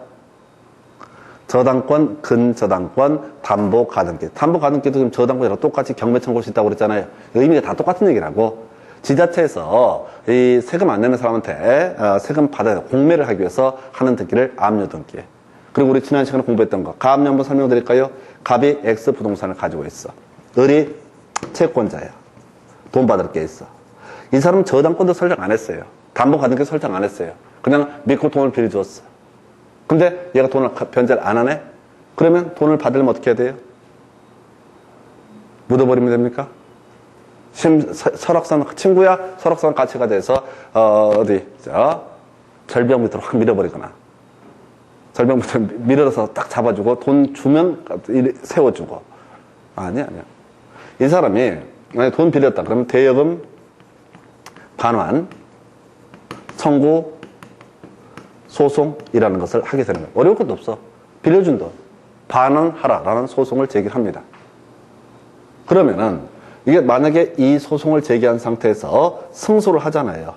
저당권, 근저당권, 담보가등기. 담보가등기도 지금 저당권이랑 똑같이 경매 청구할 수 있다고 그랬잖아요. 의미가 다 똑같은 얘기라고. 지자체에서 이 세금 안 내는 사람한테 세금 받아야 공매를 하기 위해서 하는 등기를 압류등기. 그리고 우리 지난 시간에 공부했던 거 가압류 한번 설명드릴까요? 갑이 X 부동산을 가지고 있어. 을이 채권자야. 돈 받을 게 있어. 이 사람은 저당권도 설정 안 했어요. 담보가등기 설정 안 했어요. 그냥 믿고 돈을 빌려줬어. 근데 얘가 돈을 변제를 안 하네? 그러면 돈을 받으려면 어떻게 해야 돼요? 묻어버리면 됩니까? 설악산, 친구야, 설악산 가치가 돼서, 절벽 밑으로 확 밀어버리거나. 절벽 밑으로 밀어서 딱 잡아주고, 돈 주면 세워주고. 아니야. 이 사람이, 만약에 돈 빌렸다. 그러면 대여금, 반환, 청구, 소송이라는 것을 하게 되는 거예요. 어려울 것도 없어. 빌려준 돈 반환하라라는 소송을 제기합니다. 그러면은 이게 만약에 이 소송을 제기한 상태에서 승소를 하잖아요.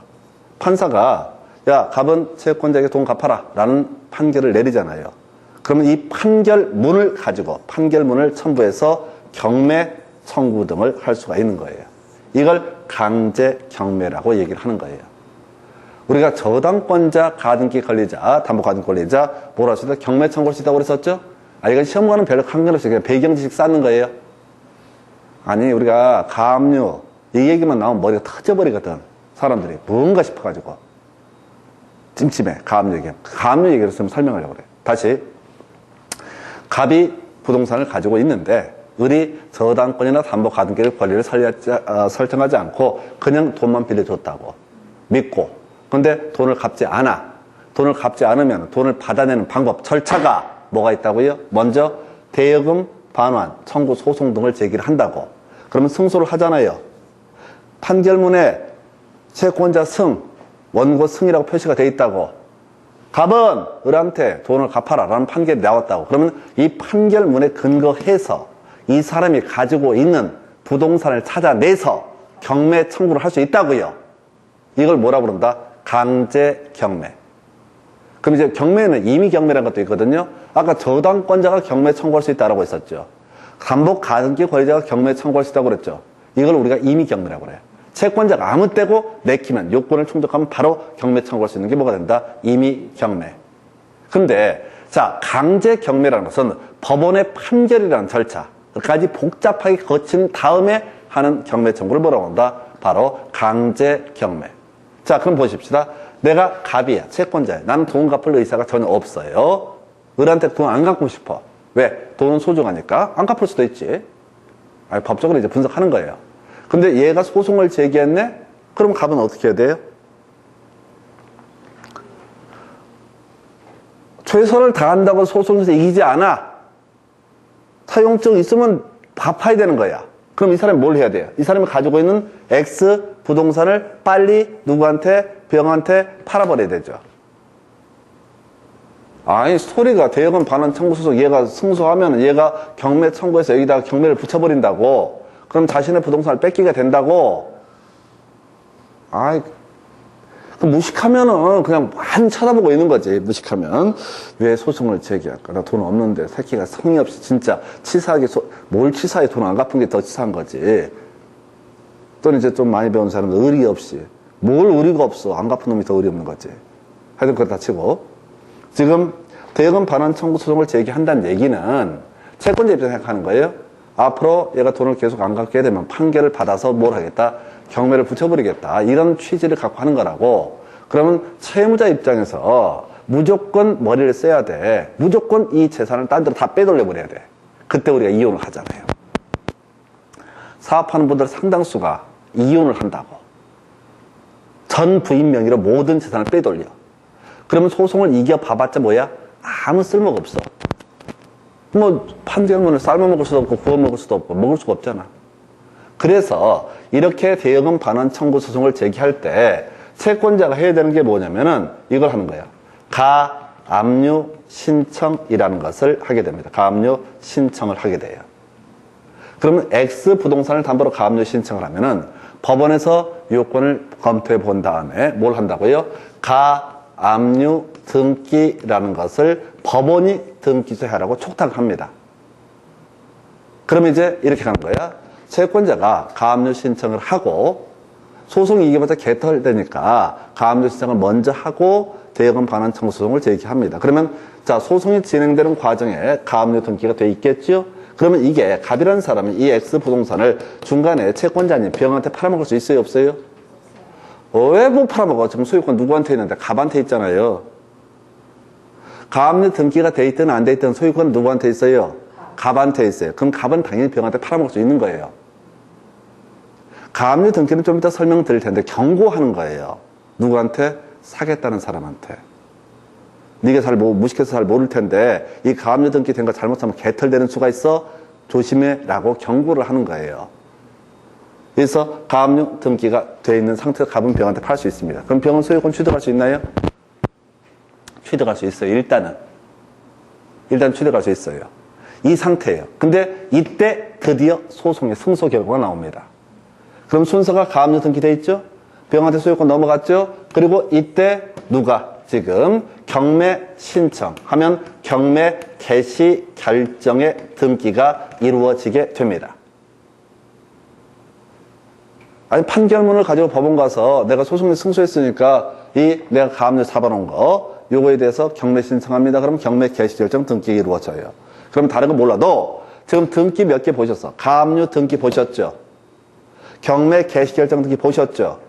판사가 야, 갑은 채권자에게 돈 갚아라 라는 판결을 내리잖아요. 그러면 이 판결문을 가지고 판결문을 첨부해서 경매 청구 등을 할 수가 있는 거예요. 이걸 강제 경매라고 얘기를 하는 거예요. 우리가 저당권자, 가등기 권리자, 담보가등기 권리자, 뭐라 할 수 있다? 경매 청구할 수 있다고 그랬었죠? 이건 시험과는 별로 관계없이 그냥 배경 지식 쌓는 거예요. 아니, 우리가 가압류, 이 얘기만 나오면 머리가 터져버리거든. 사람들이 뭔가 싶어가지고. 찜찜해, 가압류 얘기. 가압류 얘기를 좀 설명하려고 그래. 다시. 갑이 부동산을 가지고 있는데, 을이 저당권이나 담보가등기 권리를 설정하지 않고 그냥 돈만 빌려줬다고. 믿고. 근데 돈을 갚지 않아. 돈을 갚지 않으면 돈을 받아내는 방법, 절차가 뭐가 있다고요? 먼저 대여금, 반환, 청구, 소송 등을 제기를 한다고. 그러면 승소를 하잖아요. 판결문에 채권자 승, 원고 승이라고 표시가 돼 있다고. 갑은 을한테 돈을 갚아라 라는 판결이 나왔다고. 그러면 이 판결문에 근거해서 이 사람이 가지고 있는 부동산을 찾아내서 경매 청구를 할 수 있다고요. 이걸 뭐라 부른다? 강제 경매. 그럼 이제 경매는 임의 경매라는 것도 있거든요. 아까 저당권자가 경매 청구할 수 있다고 했었죠. 담보가등기 권리자가 경매 청구할 수 있다고 그랬죠. 이걸 우리가 임의 경매라고 그래요. 채권자가 아무 때고 내키면 요건을 충족하면 바로 경매 청구할 수 있는 게 뭐가 된다? 임의 경매. 근데 자, 강제 경매라는 것은 법원의 판결이라는 절차까지 복잡하게 거친 다음에 하는 경매 청구를 뭐라고 한다? 바로 강제 경매. 자, 그럼 보십시다. 내가 갑이야, 채권자야. 나는 돈 갚을 의사가 전혀 없어요. 을한테 돈 안 갚고 싶어. 왜? 돈은 소중하니까 안 갚을 수도 있지. 법적으로 이제 분석하는 거예요. 근데 얘가 소송을 제기했네? 그럼 갑은 어떻게 해야 돼요? 최선을 다한다고 소송에서 이기지 않아. 사용증 있으면 갚아야 되는 거야. 그럼 이 사람이 뭘 해야 돼요? 이 사람이 가지고 있는 X 부동산을 빨리 누구한테, 병한테 팔아버려야 되죠. 아니, 스토리가 대여금 반환 청구 소송 얘가 승소하면 얘가 경매 청구해서 여기다가 경매를 붙여버린다고. 그럼 자신의 부동산을 뺏기게 된다고. 아이, 무식하면은 그냥 많이 쳐다보고 있는 거지. 무식하면. 왜 소송을 제기할까? 나 돈 없는데 새끼가 성의 없이 진짜 치사하게 뭘 치사해 돈 안 갚은 게 더 치사한 거지. 또는 이제 좀 많이 배운 사람은 의리 없이. 뭘 의리가 없어. 안 갚은 놈이 더 의리 없는 거지. 하여튼 그거 다 치고. 지금 대여금 반환 청구 소송을 제기한다는 얘기는 채권자 입장에서 생각하는 거예요. 앞으로 얘가 돈을 계속 안 갚게 되면 판결을 받아서 뭘 하겠다? 경매를 붙여버리겠다. 이런 취지를 갖고 하는 거라고. 그러면 채무자 입장에서 무조건 머리를 써야 돼. 무조건 이 재산을 딴 데로 다 빼돌려 버려야 돼. 그때 우리가 이혼을 하잖아요. 사업하는 분들 상당수가 이혼을 한다고. 전 부인 명의로 모든 재산을 빼돌려. 그러면 소송을 이겨봐봤자 뭐야? 아무 쓸모가 없어. 뭐 판결문을 삶아 먹을 수도 없고 구워 먹을 수도 없고 먹을 수가 없잖아. 그래서 이렇게 대여금 반환 청구 소송을 제기할 때 채권자가 해야 되는 게 뭐냐면은 이걸 하는 거야. 가압류 신청이라는 것을 하게 됩니다. 가압류 신청을 하게 돼요. 그러면 X 부동산을 담보로 가압류 신청을 하면은 법원에서 요건을 검토해 본 다음에 뭘 한다고요? 가압류 등기라는 것을 법원이 등기소하라고 촉탁을 합니다. 그러면 이제 이렇게 가는 거야. 채권자가 가압류 신청을 하고 소송이 이겨봤자 개털되니까 가압류 신청을 먼저 하고 대여금 반환 청구 소송을 제기합니다. 그러면 자 소송이 진행되는 과정에 가압류 등기가 돼 있겠죠? 그러면 이게 갑이라는 사람이 이 X 부동산을 중간에 채권자님 병한테 팔아먹을 수 있어요? 없어요? 왜 못 팔아먹어? 지금 소유권 누구한테 있는데? 갑한테 있잖아요. 가압류 등기가 돼 있든 안 돼 있든 소유권은 누구한테 있어요? 갑한테 있어요. 그럼 갑은 당연히 병한테 팔아먹을 수 있는 거예요. 가압류 등기는 좀 이따 설명드릴 텐데 경고하는 거예요. 누구한테? 사겠다는 사람한테. 네가 무식해서 잘 모를 텐데 이 가압류 등기 된 거 잘못하면 개털되는 수가 있어. 조심해 라고 경고를 하는 거예요. 그래서 가압류 등기가 돼 있는 상태에서 갑은 병한테 팔 수 있습니다. 그럼 병은 소유권 취득할 수 있나요? 취득할 수 있어요. 일단 취득할 수 있어요. 이 상태예요. 근데 이때 드디어 소송의 승소 결과가 나옵니다. 그럼 순서가 가압류 등기돼 있죠? 병한테 소유권 넘어갔죠? 그리고 이때 누가 지금 경매 신청하면 경매 개시 결정의 등기가 이루어지게 됩니다. 아니 판결문을 가지고 법원 가서 내가 소송에 승소했으니까 이 내가 가압류 잡아놓은 거 요거에 대해서 경매 신청합니다. 그럼 경매 개시 결정 등기가 이루어져요. 그럼 다른 건 몰라도 지금 등기 몇 개 보셨어? 가압류 등기 보셨죠? 경매 개시 결정 등기 보셨죠?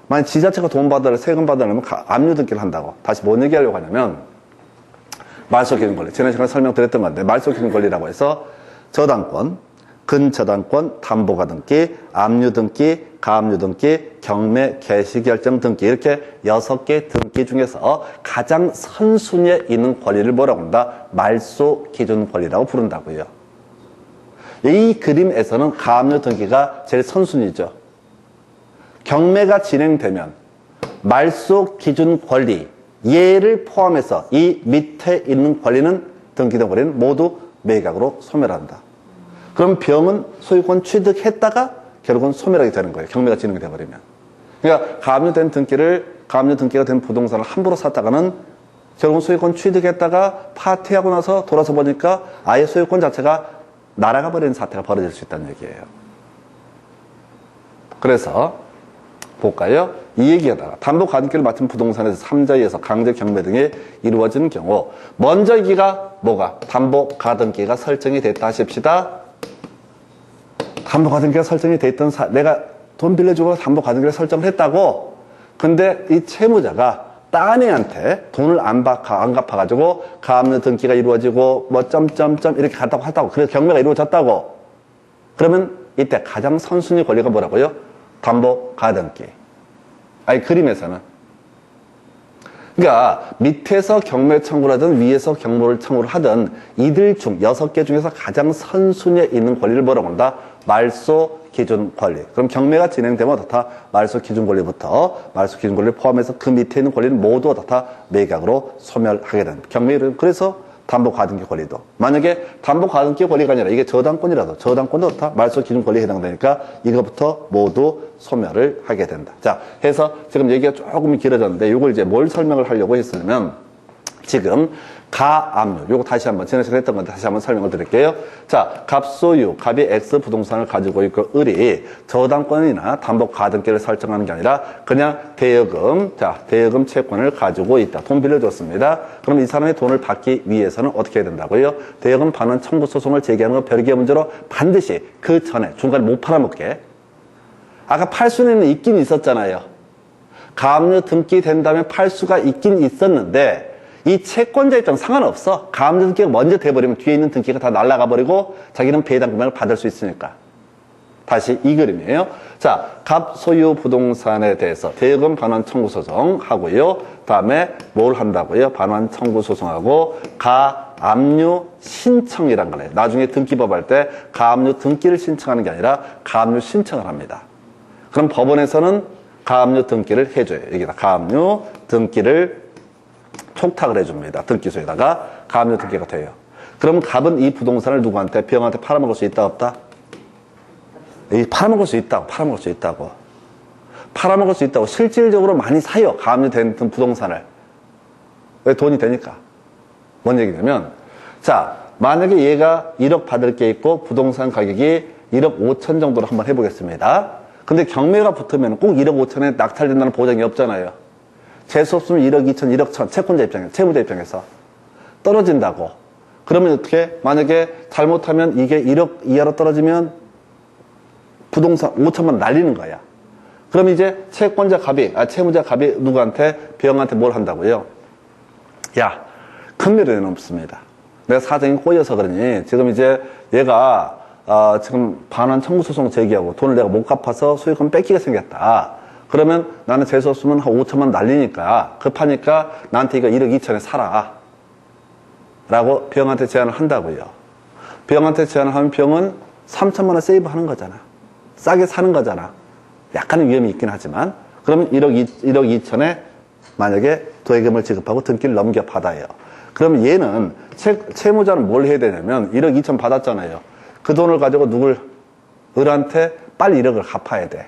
만약 지자체가 돈 받으려 세금 받으려면 압류 등기를 한다고. 다시 뭔 얘기하려고 하냐면 말소 기준 권리. 지난 시간에 설명드렸던 건데 말소 기준 권리라고 해서 저당권, 근저당권, 담보가 등기, 압류 등기, 가압류 등기, 경매 개시 결정 등기 이렇게 6개 등기 중에서 가장 선순위에 있는 권리를 뭐라고 한다? 말소 기준 권리라고 부른다고요. 이 그림에서는 가압류 등기가 제일 선순위죠. 경매가 진행되면 말소 기준 권리 얘를 포함해서 이 밑에 있는 권리는 등기된 권리는 모두 매각으로 소멸한다. 그럼 병은 소유권 취득했다가 결국은 소멸하게 되는 거예요. 경매가 진행돼 버리면. 그러니까 가압류 등기가 된 부동산을 함부로 샀다가는 결국은 소유권 취득했다가 파티하고 나서 돌아서 보니까 아예 소유권 자체가 날아가 버리는 사태가 벌어질 수 있다는 얘기예요. 그래서 볼까요? 이 얘기하다가 담보 가등기를 맡은 부동산에서 3자에서 강제 경매 등이 이루어지는 경우 먼저 이기가 뭐가? 담보 가등기가 설정이 됐다 하십시다. 담보 가등기가 설정이 돼 있던 내가 돈 빌려주고 담보 가등기를 설정을 했다고. 근데 이 채무자가 딴애한테 돈을 안 갚아가지고 가압류 등기가 이루어지고 뭐 점점점 이렇게 갔다고 그래서 경매가 이루어졌다고. 그러면 이때 가장 선순위 권리가 뭐라고요? 담보 가등기. 아니 그림에서는. 그러니까 밑에서 경매 청구를 하든 위에서 경매 청구를 하든 이들 중 6개 중에서 가장 선순위에 있는 권리를 뭐라고 한다? 말소 기준 권리. 그럼 경매가 진행되면 어떻다? 말소 기준 권리부터 말소 기준 권리를 포함해서 그 밑에 있는 권리는 모두 어떻다? 매각으로 소멸하게 된다. 경매를 그래서 담보 가등기 권리도. 만약에 담보 가등기 권리가 아니라 이게 저당권이라도 저당권도 어떻다? 말소 기준 권리에 해당되니까 이거부터 모두 소멸을 하게 된다. 자, 해서 지금 얘기가 조금 길어졌는데 이걸 이제 뭘 설명을 하려고 했으면 지금 가압류. 요거 다시 한번, 지난 시간에 했던 건데 다시 한번 설명을 드릴게요. 자, 갑소유, 갑이 X 부동산을 가지고 있고, 을이 저당권이나 담보 가등기를 설정하는 게 아니라 그냥 대여금, 자, 대여금 채권을 가지고 있다. 돈 빌려줬습니다. 그럼 이 사람이 돈을 받기 위해서는 어떻게 해야 된다고요? 대여금 반환 청구 소송을 제기하는 건 별개의 문제로 반드시 그 전에 중간에 못 팔아먹게. 아까 팔 수는 있긴 있었잖아요. 가압류 등기된 다음에 팔 수가 있긴 있었는데, 이 채권자 입장 상관없어. 가압류 등기가 먼저 돼버리면 뒤에 있는 등기가 다 날아가 버리고 자기는 배당 금액을 받을 수 있으니까. 다시 이 그림이에요. 자, 갑 소유 부동산에 대해서 대여금 반환 청구 소송 하고요. 다음에 뭘 한다고요? 반환 청구 소송하고 가압류 신청이란 거예요. 나중에 등기법 할 때 가압류 등기를 신청하는 게 아니라 가압류 신청을 합니다. 그럼 법원에서는 가압류 등기를 해줘요. 여기다 가압류 등기를 촉탁을 해줍니다. 등기소에다가 가압류 등기가 돼요. 그럼 갑은 이 부동산을 누구한테, 병한테 팔아먹을 수 있다, 없다? 팔아먹을 수 있다고, 팔아먹을 수 있다고. 팔아먹을 수 있다고. 실질적으로 많이 사요. 가압류된 부동산을. 왜? 돈이 되니까. 뭔 얘기냐면, 자, 만약에 얘가 1억 받을 게 있고, 부동산 가격이 1억 5천 정도로 한번 해보겠습니다. 근데 경매가 붙으면 꼭 1억 5천에 낙찰된다는 보장이 없잖아요. 재수 없으면 1억 2천, 1억 1천, 채권자 입장에서, 채무자 입장에서 떨어진다고. 그러면 어떻게? 만약에 잘못하면 이게 1억 이하로 떨어지면 부동산 5천만 날리는 거야. 그럼 이제 채권자 갑이, 채무자 갑이 누구한테, 병한테 뭘 한다고요? 야, 금매를 내놓습니다. 내가 사정이 꼬여서 그러니 지금 이제 얘가 지금 반환 청구 소송 제기하고 돈을 내가 못 갚아서 소유권 뺏기게 생겼다. 그러면 나는 재수 없으면 한 5천만 날리니까 급하니까 나한테 이거 1억 2천에 사라 라고 병한테 제안을 한다고요. 병한테 제안을 하면 병은 3천만 원 세이브 하는 거잖아. 싸게 사는 거잖아. 약간의 위험이 있긴 하지만 그러면 1억 2천에 만약에 도해금을 지급하고 등기를 넘겨받아요. 그럼 얘는 채무자는 뭘 해야 되냐면 1억 2천 받았잖아요. 그 돈을 가지고 을한테 빨리 1억을 갚아야 돼.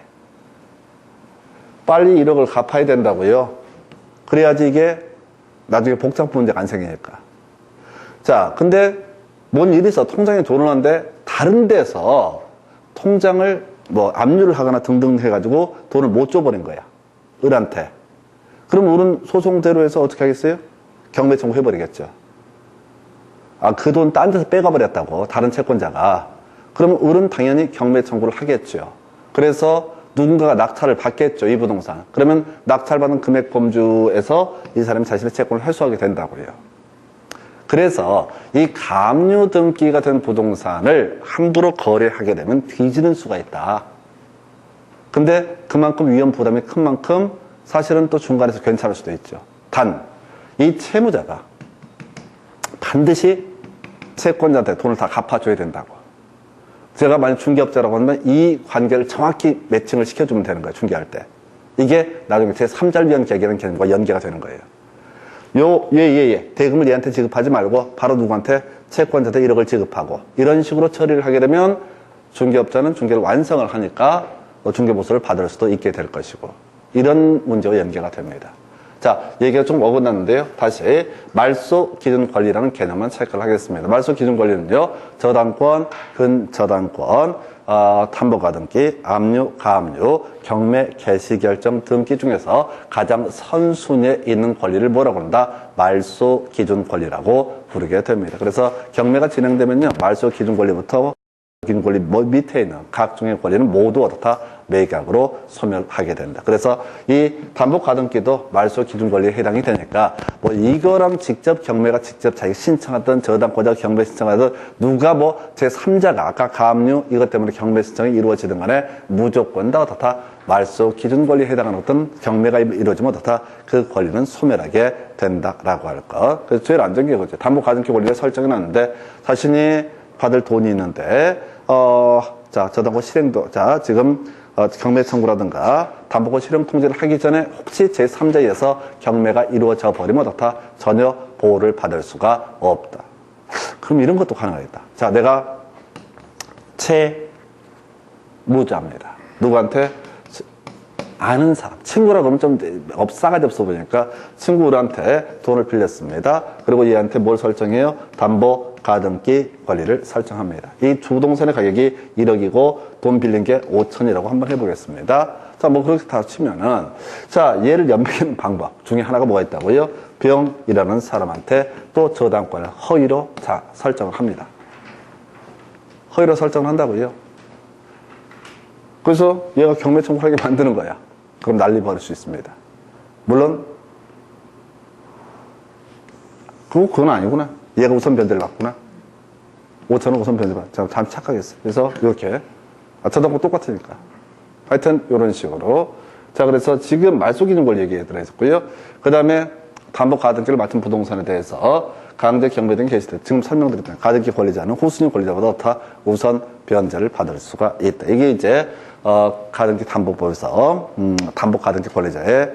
빨리 1억을 갚아야 된다고요. 그래야지 이게 나중에 복잡 문제가 안 생기니까. 자, 근데 뭔 일이 있어. 통장에 돈을 하는데 다른 데서 통장을 압류를 하거나 등등 해가지고 돈을 못 줘버린 거야. 을한테. 그럼 을은 소송대로 해서 어떻게 하겠어요? 경매 청구해버리겠죠. 그 돈 딴 데서 빼가버렸다고. 다른 채권자가. 그러면 을은 당연히 경매 청구를 하겠죠. 그래서 누군가가 낙찰을 받겠죠, 이 부동산. 그러면 낙찰받은 금액 범주에서 이 사람이 자신의 채권을 회수하게 된다고요. 그래서 이 가압류 등기가 된 부동산을 함부로 거래하게 되면 뒤지는 수가 있다. 근데 그만큼 위험 부담이 큰 만큼 사실은 또 중간에서 괜찮을 수도 있죠. 단, 이 채무자가 반드시 채권자한테 돈을 다 갚아줘야 된다고. 제가 만약 중개업자라고 하면 이 관계를 정확히 매칭을 시켜주면 되는 거예요. 중개할 때. 이게 나중에 제3자 위헌계약이라는 개념과 연계가 되는 거예요. 대금을 얘한테 지급하지 말고 바로 누구한테 채권자한테 1억을 지급하고 이런 식으로 처리를 하게 되면 중개업자는 중개를 완성을 하니까 중개보수를 받을 수도 있게 될 것이고 이런 문제와 연계가 됩니다. 자, 얘기가 좀 어긋났는데요. 다시 말소 기준 권리라는 개념만 체크를 하겠습니다. 말소 기준 권리는요, 저당권, 근저당권, 담보가등기, 압류, 가압류, 경매, 개시결정 등기 중에서 가장 선순위에 있는 권리를 뭐라고 한다? 말소 기준 권리라고 부르게 됩니다. 그래서 경매가 진행되면요, 말소 기준 권리부터 기준 권리 밑에 있는 각종의 권리는 모두 어떻다? 매각으로 소멸하게 된다. 그래서 이 담보가등기도 말소 기준 권리에 해당이 되니까 이거랑 직접 경매가 직접 자기가 신청하던 저당권자가 경매 신청하던 누가 제3자가 아까 가압류 이것 때문에 경매 신청이 이루어지든 간에 무조건 다 어떻다? 말소 기준 권리에 해당하는 어떤 경매가 이루어지면 어떻다? 그 권리는 소멸하게 된다라고 할 것. 그래서 제일 안전한 게 그거죠. 담보가등기 권리를 설정해 놨는데 자신이 받을 돈이 있는데 자, 저당권 실행도 지금 경매 청구라든가 담보권 실행 통지를 하기 전에 혹시 제3자에 의해서 경매가 이루어져 버리면 어떻다? 전혀 보호를 받을 수가 없다. 그럼 이런 것도 가능하겠다. 자, 내가 채무자입니다. 누구한테? 아는 사람, 친구라 그러면 좀 싸가지 없어 보니까 친구한테 돈을 빌렸습니다. 그리고 얘한테 뭘 설정해요? 담보 가등기 권리를 설정합니다. 이 부동산의 가격이 1억이고 돈 빌린 게 5천이라고 한번 해보겠습니다. 자, 뭐 그렇게 다 치면은, 자, 얘를 연명하는 방법 중에 하나가 뭐가 있다고요? 병이라는 사람한테 또 저당권을 허위로 자, 설정을 합니다. 허위로 설정을 한다고요. 그래서 얘가 경매 청구하게 만드는 거야. 그럼 난리 벌일 수 있습니다. 물론, 그건 아니구나. 얘가 우선 변제를 받구나. 5천원 우선 변제 받. 참 착하겠어. 그래서 이렇게. 저당권 똑같으니까. 하여튼, 이런 식으로. 자, 그래서 지금 말소기준권 얘기해드려 있었고요. 그 다음에 담보 가등기를 맡은 부동산에 대해서 강제 경매된 게시돼. 지금 설명드렸잖아요. 가등기 권리자는 후순위 권리자보다 더 우선 변제를 받을 수가 있다. 이게 이제, 가등기 담보법에서, 담보 가등기 권리자의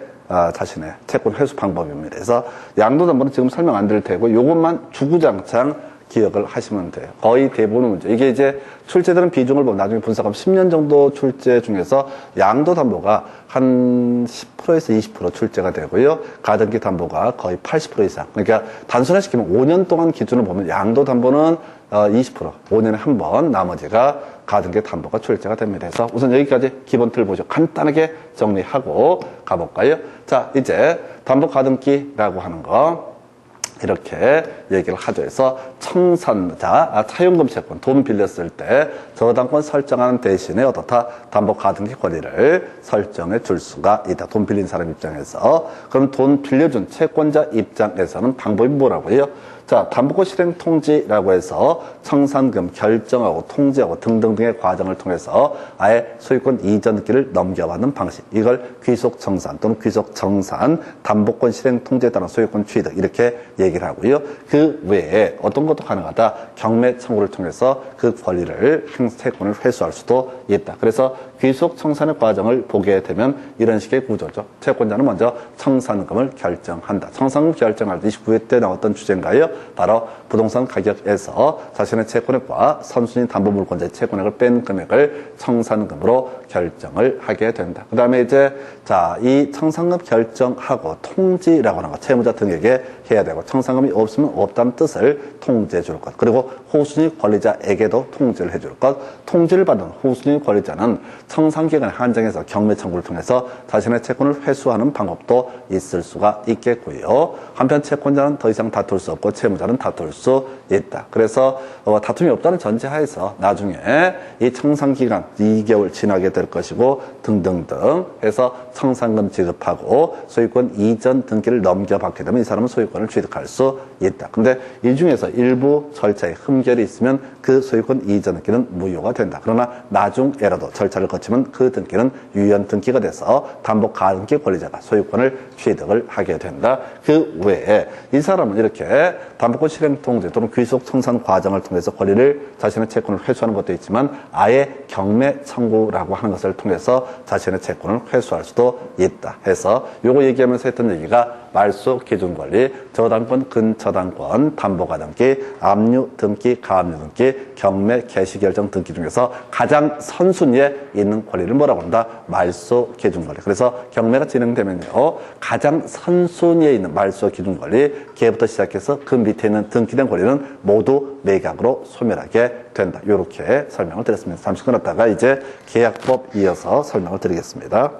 자신의 채권 회수 방법입니다. 그래서 양도담보는 지금 설명 안 드릴 테고 요것만 주구장창 기억을 하시면 돼요. 거의 대부분의 문제. 이게 이제 출제되는 비중을 보면 나중에 분석하면 10년 정도 출제 중에서 양도담보가 한 10%에서 20% 출제가 되고요. 가등기 담보가 거의 80% 이상. 그러니까 단순화시키면 5년 동안 기준을 보면 양도담보는 20%, 5년에 한 번, 나머지가 가등기 담보가 출제가 됩니다. 그래서 우선 여기까지 기본 틀 보죠. 간단하게 정리하고 가볼까요? 자, 이제 담보 가등기라고 하는 거 이렇게 얘기를 하죠. 그래서 청산자, 차용금 채권, 돈 빌렸을 때 저당권 설정하는 대신에 어떻다? 담보 가등기 권리를 설정해 줄 수가 있다. 돈 빌린 사람 입장에서. 그럼 돈 빌려준 채권자 입장에서는 방법이 뭐라고요? 자, 담보권 실행 통지라고 해서 청산금 결정하고 통지하고 등등등의 과정을 통해서 아예 소유권 이전기를 넘겨받는 방식. 이걸 귀속 청산 또는 귀속 정산, 담보권 실행 통지에 따른 소유권 취득 이렇게 얘기를 하고요. 그 외에 어떤 것도 가능하다. 경매 청구를 통해서 그 권리를 채권을 회수할 수도 있다. 그래서 귀속 청산의 과정을 보게 되면 이런 식의 구조죠. 채권자는 먼저 청산금을 결정한다. 청산금 결정할 때 29회 때 나왔던 주제인가요? 바로 부동산 가격에서 자신의 채권액과 선순위 담보물권자의 채권액을 뺀 금액을 청산금으로 결정을 하게 된다. 그 다음에 이제 자, 이 청산금 결정하고 통지라고 하는 거 채무자 등에게 해야 되고 청산금이 없으면 없다는 뜻을 통지해 줄 것. 그리고 후순위 권리자에게도 통지를 해줄 것. 통지를 받은 후순위 권리자는 청산기간을 한정해서 경매 청구를 통해서 자신의 채권을 회수하는 방법도 있을 수가 있겠고요. 한편 채권자는 더 이상 다툴 수 없고 채무자는 다툴 수 있다. 그래서 다툼이 없다는 전제하에서 나중에 이 청산기간 2개월 지나게 될 것이고 등등등 해서 청산금 지급하고 소유권 이전 등기를 넘겨받게 되면 이 사람은 소유권을 취득할 수 있다. 근데 이 중에서 일부 절차에 흠결이 있으면 그 소유권 이전 등기는 무효가 된다. 그러나 나중에라도 절차를 거치면 그 등기는 유연 등기가 돼서 담보 가등기 권리자가 소유권을 취득을 하게 된다. 그 외에 이 사람은 이렇게 담보권 실행 통지 또는 귀속 청산 과정을 통해서 권리를 자신의 채권을 회수하는 것도 있지만 아예 경매 청구라고 하는 것을 통해서 자신의 채권을 회수할 수도 있다 해서 요거 얘기하면서 했던 얘기가 말소 기준 권리, 저당권, 근저당권, 담보가 등기, 압류 등기, 가압류 등기, 경매 개시 결정 등기 중에서 가장 선순위에 있는 권리를 뭐라고 한다? 말소 기준 권리. 그래서 경매가 진행되면요, 가장 선순위에 있는 말소 기준 권리, 개부터 시작해서 그 밑에 있는 등기된 권리는 모두 매각으로 소멸하게 된다. 이렇게 설명을 드렸습니다. 잠시 끊었다가 이제 계약법 이어서 설명을 드리겠습니다.